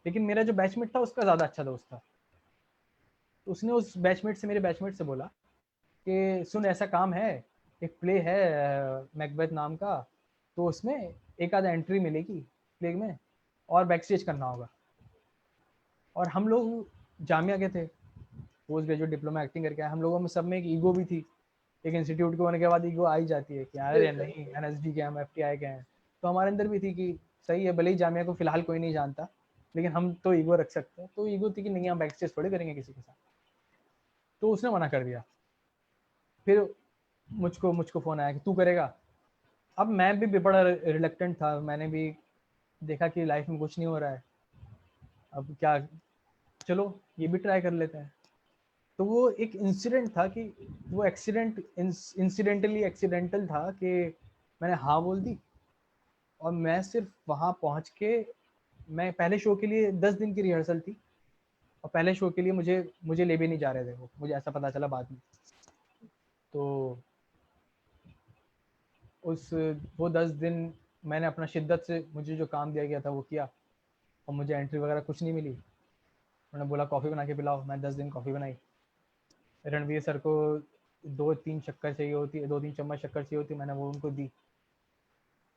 लेकिन मेरा जो बैचमेट था उसका ज़्यादा अच्छा दोस्त था। तो उसने उस बैचमेट से, मेरे बैचमेट से बोला कि सुन ऐसा काम है, एक प्ले है मैकबेथ नाम का, तो उसमें एक आधा एंट्री मिलेगी प्ले में और बैक स्टेज करना होगा। और हम लोग जामिया के थे, पोस्ट ग्रेजुएट डिप्लोमा एक्टिंग करके आए, हम लोगों में सब में एक ईगो भी थी। एक इंस्टीट्यूट के होने के बाद ईगो आ ही जाती है कि अरे बिल्कुल। नहीं एनएसडी के हम एफटीआई के हैं। तो हमारे अंदर भी थी कि सही है, भले ही जामिया को फिलहाल कोई नहीं जानता, लेकिन हम तो ईगो रख सकते हैं। तो ईगो थी कि नहीं हम बैक स्टेज थोड़े करेंगे किसी के साथ। तो उसने मना कर दिया। फिर मुझको मुझको फ़ोन आया कि तू करेगा। अब मैं भी बड़ा रिलक्टेंट था, मैंने भी देखा कि लाइफ में कुछ नहीं हो रहा है, अब क्या, चलो ये भी ट्राई कर लेते हैं। तो वो एक इंसिडेंट था कि वो इंसिडेंटली एक्सीडेंटल था कि मैंने हाँ बोल दी। और मैं सिर्फ वहाँ पहुँच के, मैं पहले शो के लिए 10 दिन की रिहर्सल थी, और पहले शो के लिए मुझे मुझे ले भी नहीं जा रहे थे वो, मुझे ऐसा पता चला बाद में। तो उस वो 10 दिन मैंने अपना शिद्दत से, मुझे जो काम दिया गया था वो किया, और मुझे एंट्री वगैरह कुछ नहीं मिली। उन्होंने बोला कॉफ़ी बना के पिलाओ, मैं 10 दिन कॉफ़ी बनाई। रणवीर सर को 2-3 शक्कर चाहिए होती, 2-3 चम्मच शक्कर चाहिए होती, मैंने वो उनको दी,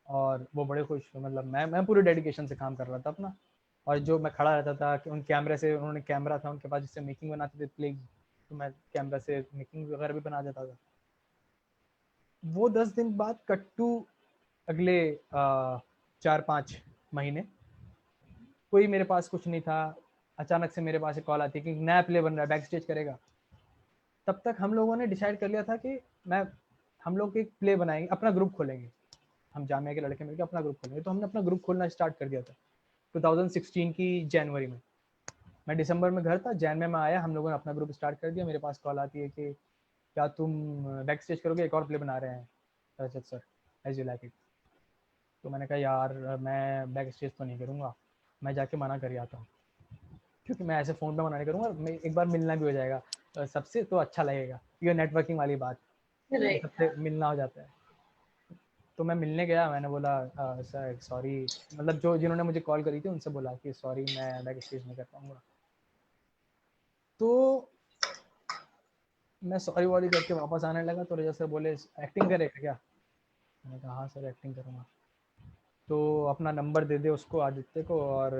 और वो बड़े खुश। मतलब मैं पूरे डेडिकेशन से काम कर रहा था अपना। और जो मैं खड़ा रहता था कि उन कैमरे से, उन्होंने कैमरा था उनके पास जिससे मेकिंग बनाते थे प्ले की, तो मैं कैमरा से मेकिंग वगैरह भी बना देता था। वो 10 दिन बाद कट टू अगले 4-5 महीने, कोई मेरे पास कुछ नहीं था। अचानक से मेरे पास एक कॉल आती है कि नया प्ले बन रहा है, बैक स्टेज करेगा। तब तक हम लोगों ने डिसाइड कर लिया था कि मैं हम लोग एक प्ले बनाएंगे, अपना ग्रुप खोलेंगे, हम जामिया के लड़के मिलकर अपना ग्रुप खोलेंगे। तो हमने अपना ग्रुप खोलना स्टार्ट कर दिया था 2016 की जनवरी में। मैं दिसंबर में घर था, जैन में मैं आया, हम लोगों ने अपना ग्रुप स्टार्ट कर दिया। मेरे पास कॉल आती है कि क्या तुम बैक स्टेज करोगे, एक और प्ले बना रहे हैं Rajat sir, as you like it. तो मैंने कहा यार मैं बैक स्टेज तो नहीं करूँगा, मैं जाके मना कर आता हूँ, क्योंकि मैं ऐसे फ़ोन पे मना नहीं करूँगा, मैं एक बार मिलना भी हो जाएगा सबसे, तो अच्छा लगेगा, ये नेटवर्किंग वाली बात, राइट। सबसे मिलना हो जाता है। तो मैं मिलने गया, मैंने बोला सर सॉरी, मतलब जो जिन्होंने मुझे कॉल करी थी उनसे बोला कि सॉरी मैं बैक स्टेज नहीं कर पाऊँगा। तो मैं सॉरी वॉरी करके वापस आने लगा, तो रजत सर बोले एक्टिंग करेगा क्या? मैंने कहा हाँ सर एक्टिंग करूँगा। तो अपना नंबर दे दे उसको, आदित्य को और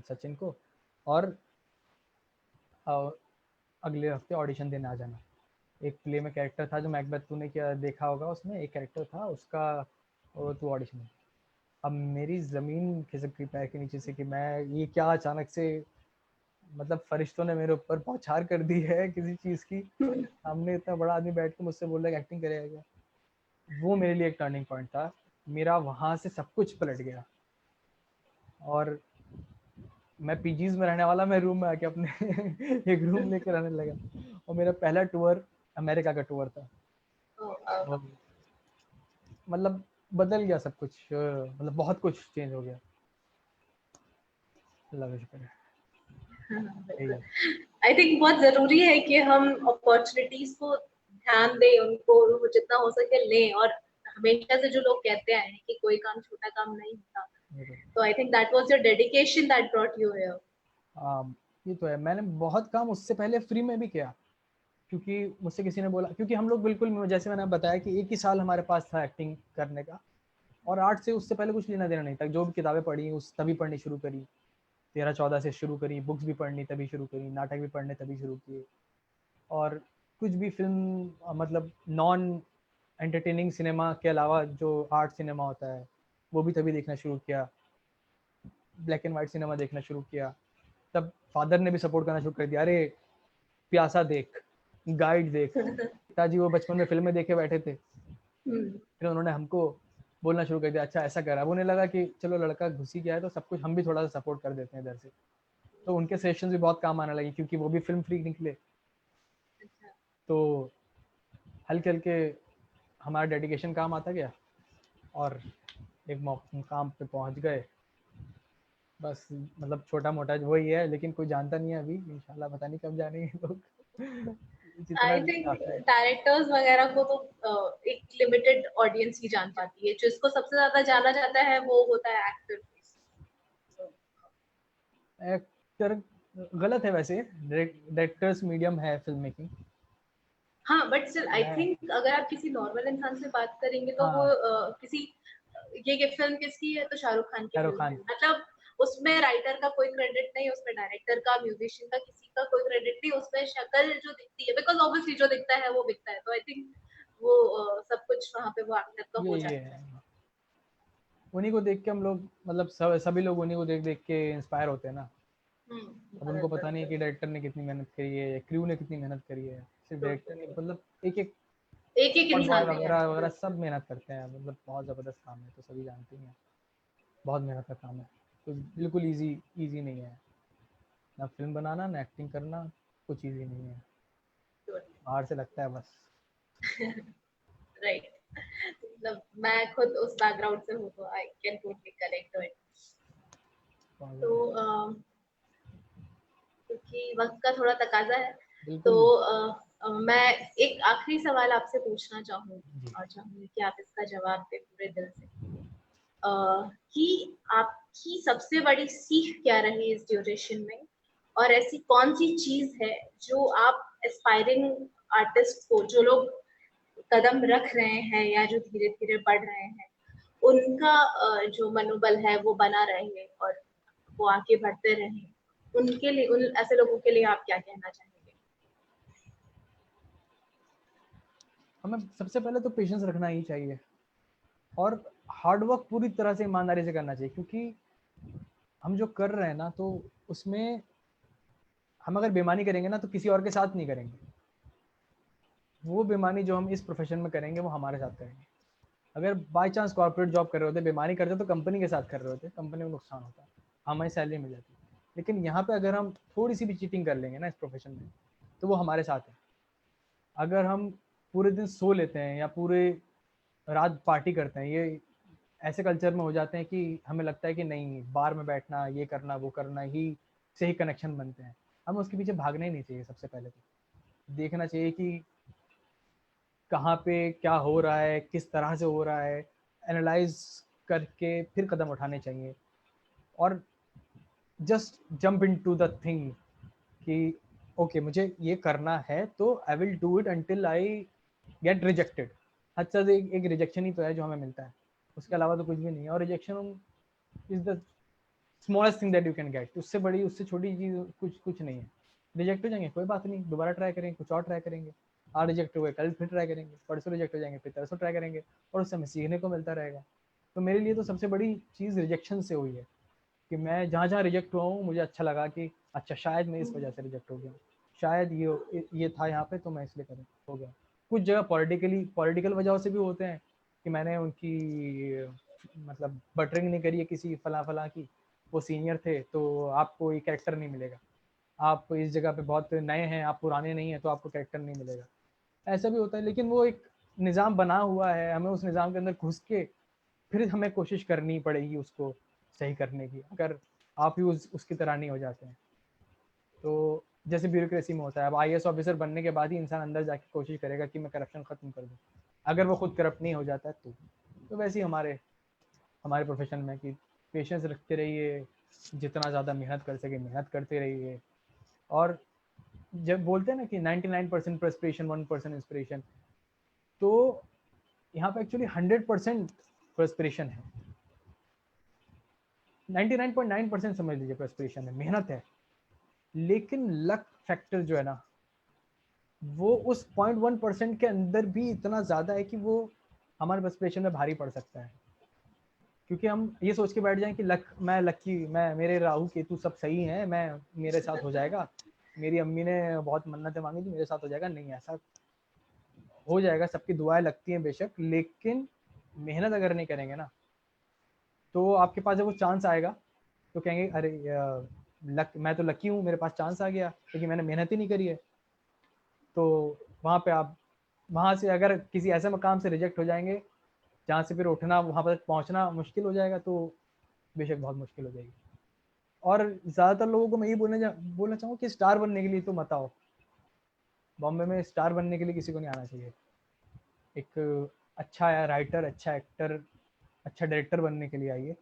सचिन को, और अगले हफ्ते ऑडिशन देने आ जाना। एक प्ले में कैरेक्टर था जो मैकबेथ, तूने क्या देखा होगा, उसमें एक कैरेक्टर था उसका, तू ऑडिशन दे। अब मेरी ज़मीन खिसक गई पैर के नीचे से कि मैं ये क्या अचानक से, मतलब फरिश्तों ने मेरे ऊपर बौछार कर दी है किसी चीज़ की। सामने इतना बड़ा आदमी बैठ के मुझसे बोल रहा है एक्टिंग करेगा क्या। वो मेरे लिए एक टर्निंग पॉइंट था। मेरा वहाँ से सब कुछ पलट गया, और मैं पीजीज में रहने वाला, मैं रूम में आके अपने एक रूम लेके रहने लगा। और मेरा पहला टूर अमेरिका का टूर था। और मतलब बदल गया सब कुछ, मतलब बहुत कुछ चेंज हो गया। अल्लाह का शुक्र है। यही बिल्कुल। है। आई थिंक बहुत जरूरी है कि हम अपॉर्चुनिटीज को ध्यान दें, उनको जितना हो सके लें। और हमेशा से जो लोग कहते आए हैं कि कोई काम छोटा काम नहीं होता, तो I think that was your dedication that brought you here. ये तो है, मैंने बहुत काम उससे पहले फ्री में भी किया, क्योंकि मुझसे किसी ने बोला, क्योंकि हम लोग बिल्कुल जैसे मैंने बताया कि एक ही साल हमारे पास था एक्टिंग करने का, और आर्ट से उससे पहले कुछ लेना देना नहीं था। जो भी किताबें पढ़ी उस तभी पढ़नी शुरू करी, 13-14 से शुरू करी, बुक्स भी पढ़नी तभी शुरू करी, नाटक भी पढ़ने तभी शुरू किए। और कुछ भी फिल्म, मतलब नॉन एंटरटेनिंग सिनेमा के अलावा जो आर्ट सिनेमा होता है वो भी तभी देखना शुरू किया। ब्लैक एंड वाइट सिनेमा देखना शुरू किया। तब फादर ने भी सपोर्ट करना शुरू कर दिया, अरे प्यासा देख, गाइड देख। पिताजी वो बचपन में फिल्में देखे बैठे थे, फिर उन्होंने हमको बोलना शुरू कर दिया अच्छा ऐसा करा। अब उन्हें लगा कि चलो लड़का घुस ही गया है तो सब कुछ हम भी थोड़ा सा सपोर्ट कर देते हैं इधर से। तो उनके सेशंस भी बहुत काम आने लगे, क्योंकि वो भी फिल्म फ्रीक निकले। तो हल्के हल्के हमारा डेडिकेशन काम आता गया, और एक काम पे पहुंच गए। बस मतलब छोटा मोटा वही है, लेकिन कोई जानता नहीं है अभी, इंशाल्लाह पता नहीं कब जानेंगे लोग। जितना आई थिंक काफी है। डायरेक्टर्स वगैरह को तो एक लिमिटेड ऑडियंस ही जान पाती है। जिसको सबसे ज्यादा जाना जाता है वो होता है एक्टर। एक्टर गलत है वैसे, डायरेक्टर्स मीडियम है फिल्म मेकिंग। हाँ बट स्टिल आई मैं थिंक अगर आप किसी नॉर्मल इंसान से बात करेंगे तो वो हाँ किसी ये फिल्म किसकी है तो शाहरुख खान की शाहरुख फिल्म है, खान। मतलब उसमें राइटर का कोई क्रेडिट नहीं, उसमें डायरेक्टर का, म्यूजिशियन का, किसी का कोई क्रेडिट नहीं, उसमें शक्ल जो दिखती है, बिकॉज ऑब्वियसली जो दिखता है वो बिकता है, तो आई थिंक वो सब कुछ वहाँ पे वो एक्टर का हो ये जाता है। है, उन्हीं को देख के हम लोग मतलब सभी लोग उन्हीं को देख देख के इंस्पायर होते हैं ना। अब उनको बहुत पता नहीं है बरोबर। कि डायरेक्टर ने कितनी मेहनत करी है, क्रू ने कितनी मेहनत करी है, सिर्फ डायरेक्टर नहीं, मतलब एक एक एक एक शॉट बॉय इंसान नहीं वगैरह है वगैरह बिल्कुल। सब मेहनत करते हैं, मतलब बहुत ज़बरदस्त काम है, तो सभी जानते ही हैं, बहुत मेहनत का काम है। तो बिल्कुल इजी इजी नहीं है, ना फिल्म बनाना ना एक्टिंग करना, कुछ इजी नहीं है, बाहर से लगता है बस। राइट, मतलब मैं खुद उस बैकग्राउंड से हूँ तो I can totally connect to it. बहुत तो ज़्यादा। क्योंकि वक्त का थोड़ा तकाजा है, तो बिल्कुल। मैं एक आखिरी सवाल आपसे पूछना चाहूंगी जी। और चाहूंगी कि आप इसका जवाब दें पूरे दिल से, कि आपकी सबसे बड़ी सीख क्या रही इस ड्यूरेशन में, और ऐसी कौन सी चीज है जो आप एस्पायरिंग आर्टिस्ट को, जो लोग कदम रख रहे हैं या जो धीरे धीरे बढ़ रहे हैं, उनका जो मनोबल है वो बना रहे और वो आगे बढ़ते रहे, उनके लिए, उन ऐसे लोगों के लिए आप क्या कहना चाहेंगे? हमें सबसे पहले तो पेशेंस रखना ही चाहिए, और हार्ड वर्क पूरी तरह से ईमानदारी से करना चाहिए, क्योंकि हम जो कर रहे हैं ना, तो उसमें हम अगर बेईमानी करेंगे ना तो किसी और के साथ नहीं करेंगे, वो बेईमानी जो हम इस प्रोफेशन में करेंगे वो हमारे साथ करेंगे। अगर बाई चांस कॉर्पोरेट जॉब कर रहे होते, बेईमानी करते, तो कंपनी के साथ कर रहे होते, कंपनी को नुकसान होता, हमें सैलरी मिल जाती। लेकिन यहाँ पे अगर हम थोड़ी सी भी चीटिंग कर लेंगे ना इस प्रोफेशन में, तो वो हमारे साथ है। अगर हम पूरे दिन सो लेते हैं या पूरे रात पार्टी करते हैं, ये ऐसे कल्चर में हो जाते हैं कि हमें लगता है कि नहीं, बार में बैठना, ये करना वो करना ही से ही कनेक्शन बनते हैं। हमें उसके पीछे भागना ही नहीं चाहिए। सबसे पहले तो देखना चाहिए कि कहाँ पे क्या हो रहा है, किस तरह से हो रहा है, एनालाइज करके फिर कदम उठाने चाहिए, और just jump into the thing कि ओके मुझे ये करना है तो I will do it until I get rejected. अच्छा, एक रिजेक्शन ही तो है जो हमें मिलता है, उसके अलावा तो कुछ भी नहीं है, और rejection is the smallest thing that you can get. उससे बड़ी, उससे छोटी चीज कुछ कुछ नहीं है। रिजेक्ट हो जाएंगे, कोई बात नहीं, दोबारा ट्राई करेंगे, कुछ और ट्राई करेंगे। आज रिजेक्ट हुए, कल फिर ट्राई करेंगे, परसों रिजेक्ट हो जाएंगे, फिर तरसों ट्राई करेंगे, और उससे हमें सीखने को मिलता रहेगा। तो मेरे लिए तो सबसे बड़ी चीज़ रिजेक्शन से हुई है, कि मैं जहाँ जहाँ रिजेक्ट हुआ हूँ, मुझे अच्छा लगा कि अच्छा शायद मैं इस वजह से रिजेक्ट हो गया, शायद ये था यहाँ पे, तो मैं इसलिए कर हो गया। कुछ जगह पॉलिटिकल वजहों से भी होते हैं, कि मैंने उनकी मतलब बटरिंग नहीं करी है किसी फला फला की, वो सीनियर थे तो आपको ये कैरेक्टर नहीं मिलेगा, आप इस जगह पे बहुत नए हैं, आप पुराने नहीं हैं, तो आपको कैरेक्टर नहीं मिलेगा। ऐसा भी होता है, लेकिन वो एक निज़ाम बना हुआ है, हमें उस निज़ाम के अंदर घुस के फिर हमें कोशिश करनी पड़ेगी उसको सही करने की, अगर आप ही उसकी तरह नहीं हो जाते हैं तो। जैसे ब्यूरोक्रेसी में होता है, अब आईएएस ऑफिसर बनने के बाद ही इंसान अंदर जाके कोशिश करेगा कि मैं करप्शन खत्म कर दूं, अगर वो खुद करप्ट नहीं हो जाता है तो वैसे ही हमारे हमारे प्रोफेशन में कि पेशेंस रखते रहिए, जितना ज़्यादा मेहनत कर सके मेहनत करते रहिए। और जब बोलते हैं ना कि 99% परस्पिरेशन 1% इंस्पिरेशन, तो यहाँ पे एक्चुअली 100% परस्पिरेशन है, 99.9% समझ लीजिए परस्पिरेशन है, मेहनत है। लेकिन लक फैक्टर जो है ना, वो उस 0.1% के अंदर भी इतना ज़्यादा है कि वो हमारे परस्पिरेशन में भारी पड़ सकता है। क्योंकि हम ये सोच के बैठ जाएं कि मैं लक्की, मैं मेरे राहु केतु सब सही हैं, मैं मेरे साथ हो जाएगा, मेरी अम्मी ने बहुत मन्नतें मांगी थी, मेरे साथ हो जाएगा। नहीं, ऐसा हो जाएगा, सबकी दुआएं लगती हैं बेशक, लेकिन मेहनत अगर नहीं करेंगे ना, तो आपके पास जब वो चांस आएगा तो कहेंगे अरे मैं तो लकी हूँ, मेरे पास चांस आ गया, लेकिन मैंने मेहनत ही नहीं करी है। तो वहाँ पे आप, वहाँ से अगर किसी ऐसे मकाम से रिजेक्ट हो जाएंगे जहाँ से फिर उठना, वहाँ पर पहुँचना मुश्किल हो जाएगा, तो बेशक बहुत मुश्किल हो जाएगी। और ज़्यादातर लोगों को मैं ये बोलना चाहूँगा कि स्टार बनने के लिए तो मत आओ। बॉम्बे में स्टार बनने के लिए किसी को नहीं आना चाहिए। एक अच्छा राइटर, अच्छा एक्टर, अच्छा डायरेक्टर बनने के लिए आइए,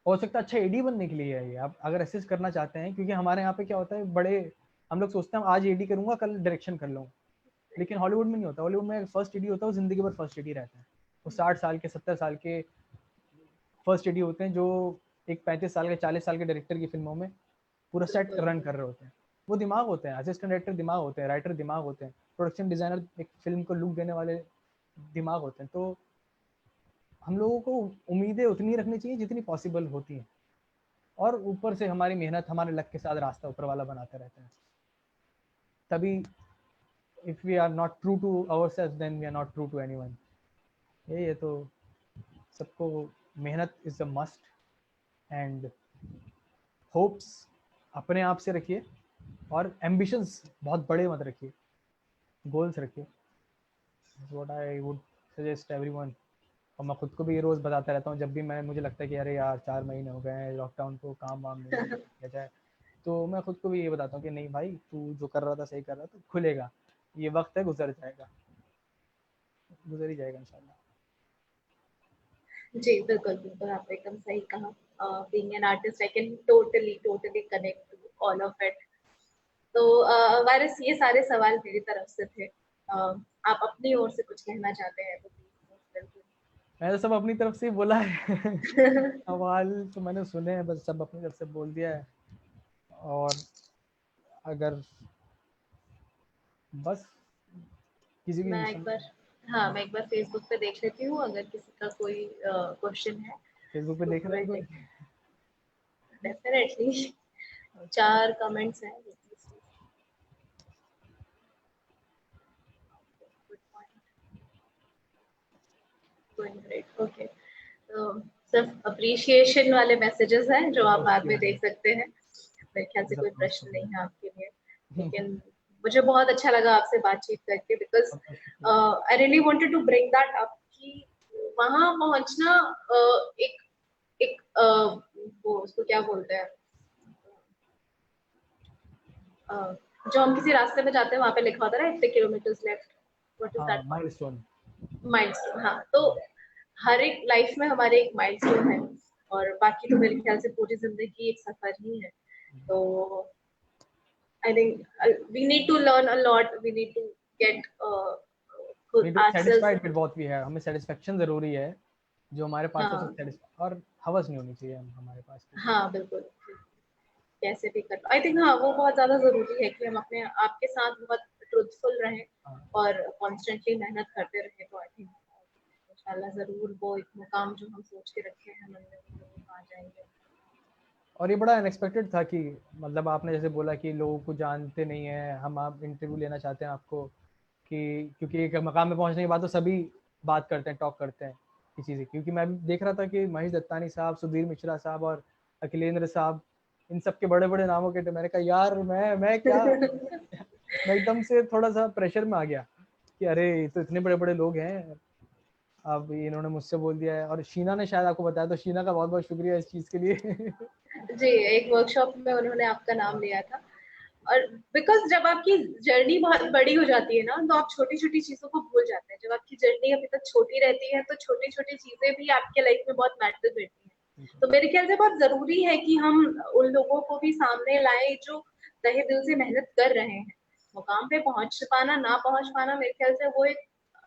हो सकता है अच्छा एडी बनने के लिए आइए आप, अगर असिस्ट करना चाहते हैं। क्योंकि हमारे यहाँ पे क्या होता है, बड़े हम लोग सोचते हैं आज एडी करूँगा कल डायरेक्शन कर लूँगा, लेकिन हॉलीवुड में नहीं होता। हॉलीवुड में फर्स्ट एडी होता है वो जिंदगी भर फर्स्ट एडी रहता है। वो 60 साल के 70 साल के फर्स्ट एडी होते हैं जो एक 35 साल के 40 साल के डायरेक्टर की फिल्मों में पूरा सेट रन कर रहे होते हैं। वो दिमाग होते हैं, असिस्टेंट डायरेक्टर दिमाग होते हैं, राइटर दिमाग होते हैं, प्रोडक्शन डिजाइनर एक फिल्म को लुक देने वाले दिमाग होते हैं। तो हम लोगों को उम्मीदें उतनी रखनी चाहिए जितनी पॉसिबल होती हैं, और ऊपर से हमारी मेहनत हमारे लक के साथ रास्ता ऊपर वाला बनाते रहते हैं। तभी if we are not true to ourselves then we are not true to anyone. ये तो सबको मेहनत is a must, and hopes अपने आप से रखिए, और एम्बिशंस बहुत बड़े मत रखिए, गोल्स रखिए। What I would suggest everyone. और मैं खुद को भी ये रोज़ बताता रहता हूँ जब भी मुझे लगता है कि अरे यार 4 महीने हो गए हैं लॉकडाउन को, काम वाम नहीं किया जाए, तो मैं खुद को भी ये बताता हूँ कि नहीं भाई, तू जो कर रहा था सही कर रहा था, खुलेगा, ये वक्त है, गुजर जाएगा, गुजर ही जाएगा इंशाल्लाह। जी बिल्कुल बिल्कुल, आपने एकदम सही कहा। Being an artist I can totally connect to all of it. तो वारिस, ये सारे सवाल मेरी तरफ से थे। आप अपनी ओर से कुछ कहना चाहते हैं तो प्लीज। मैंने तो सब अपनी तरफ से ही बोला है सवाल तो मैंने सुने हैं, बस सब अपनी तरफ से बोल दिया है। और अगर बस किसी भी मैं एक बार फेसबुक पे देख लेती हूँ, अगर किसी का कोई क्वेश्चन है फेसबुक पे तो देख रहे हैं कोई? डेफिनेटली 4 कमेंट्स हैं। ओके, तो सिर्फ अप्रिशिएशन वाले मैसेजेस हैं जो आप बाद में देख सकते हैं। मेरे ख्याल से कोई प्रश्न नहीं है आपके लिए, लेकिन मुझे बहुत अच्छा लगा आपसे बातचीत करके, because I really wanted to bring that up कि वहां पहुंचना एक एक वो उसको क्या बोलते हैं, जो हम किसी रास्ते में जाते हैं वहां पे लिखा होता है ना, इतने kilometres left, what is that, milestone. Milestone. हाँ, तो हर एक लाइफ में हमारे एक माइलस्टोन है, और बाकी तो मेरे ख्याल से पूरी जिंदगी एक सफर ही है। तो I think we need to learn a lot, we need to get ourselves। Satisfied with what we have. हमें सेटिस्फेक्शन जरूरी है, जो हमारे पास है हाँ उससे और हवस नहीं होनी चाहिए हमारे पास की। हाँ बिल्कुल, कैसे भी कर, आई थिंक हाँ वो बहुत ज्यादा जरूरी है कि हम अपने आप के साथ बहुत ट्रूथफुल रहें हाँ। और कॉन्स्टेंटली मेहनत करते रहें। तो आई थिंक इंशाल्लाह जरूर वो एक मुकाम जो हम सोच के रखे हैं मन में, वो जरूर पा जाएंगे। और ये बड़ा अनएक्सपेक्टेड था कि मतलब आपने जैसे बोला कि लोगों को जानते नहीं है हम, आप इंटरव्यू लेना चाहते हैं आपको, कि क्योंकि एक मकाम में पहुंचने के बाद तो सभी बात करते हैं, टॉक करते हैं किसी से। क्योंकि मैं देख रहा था कि महेश दत्तानी साहब, सुधीर मिश्रा साहब और अखिलेंद्र साहब, इन सब के बड़े बड़े नामों के, तो मैंने कहा यार मैं क्या मैं एकदम से थोड़ा सा प्रेशर में आ गया कि अरे तो इतने बड़े बड़े लोग हैं, अब इन्होंने मुझसे बोल दिया है। और शीना ने शायद आपको बताया, तो शीना का बहुत बहुत शुक्रिया इस चीज़ के लिए जी, एक वर्कशॉप में उन्होंने आपका नाम लिया था। और बिकॉज जब आपकी जर्नी बहुत बड़ी हो जाती है ना, तो आप छोटी छोटी चीजों को भूल जाते हैं। जब आपकी जर्नी अभी तक छोटी रहती है तो छोटी छोटी चीजें भी आपके लाइफ में बहुत मैटर करती हैं। तो मेरे ख्याल से बहुत जरूरी है कि हम उन लोगों को भी सामने लाएं जो तहे दिल से मेहनत कर रहे हैं। मुकाम पे पहुंच पाना ना पहुंच पाना मेरे ख्याल से वो एक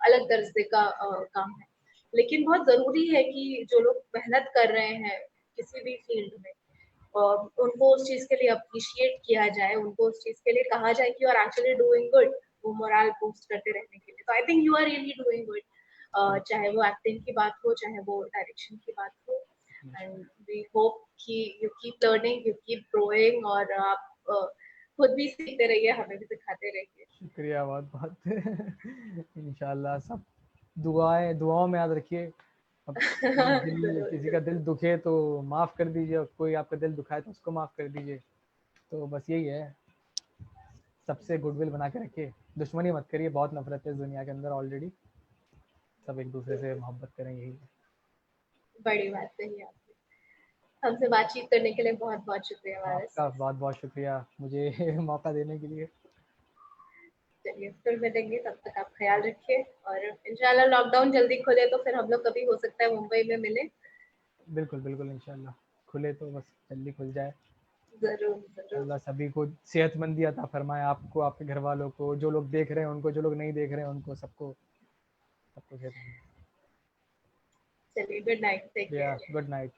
अलग दर्जे का काम है, लेकिन बहुत जरूरी है कि जो लोग मेहनत कर रहे हैं किसी भी फील्ड में, उनको उस चीज के लिए अप्रिशिएट किया जाए, उनको उस चीज के लिए कहा जाए कि you are actually doing good, वो मोरल बूस्ट करते रहने के लिए। तो I think you are really doing good, चाहे वो एक्टिंग की बात हो, चाहे वो डायरेक्शन की बात हो। एंड वी होप कि you keep learning, you keep growing, और आप खुद भी सीखते रहिए, हमें भी सिखाते रहिए। शुक्रिया बहुत बहुत इंशाल्लाह सब दुआओं में याद रखिए। अब जरूर किसी का जरूर। दिल दुखे तो माफ़ कर दीजिए, और कोई आपका दिल दुखाए तो उसको माफ़ कर दीजिए। तो बस यही है, सबसे गुडविल बना के रखिए, दुश्मनी मत करिए, बहुत नफरत है इस दुनिया के अंदर ऑलरेडी, सब एक दूसरे से मोहब्बत करें, यही है। बड़ी बात कही आपने। हमसे बातचीत करने के लिए बहुत बहुत शुक्रिया वारिस। आपका बहुत बहुत शुक्रिया मुझे मौका देने के लिए। चलिए फिर मिलेंगे, तब तक आप ख्याल रखिए, और इंशाल्लाह लॉकडाउन जल्दी खुले तो फिर हम लोग कभी हो सकता है मुंबई में मिले। बिल्कुल बिल्कुल इंशाल्लाह, खुले तो बस जल्दी खुल जाए। जरूर जरूर। अल्लाह सभी को सेहतमंदी अता फरमाए, आपको, आपके घर वालों को, जो लोग देख रहे हैं उनको, जो लोग नहीं देख रहे हैं उनको, सबको सबको सेहतमंदी। चलिए, गुड नाइट, टेक या केयर। Good night.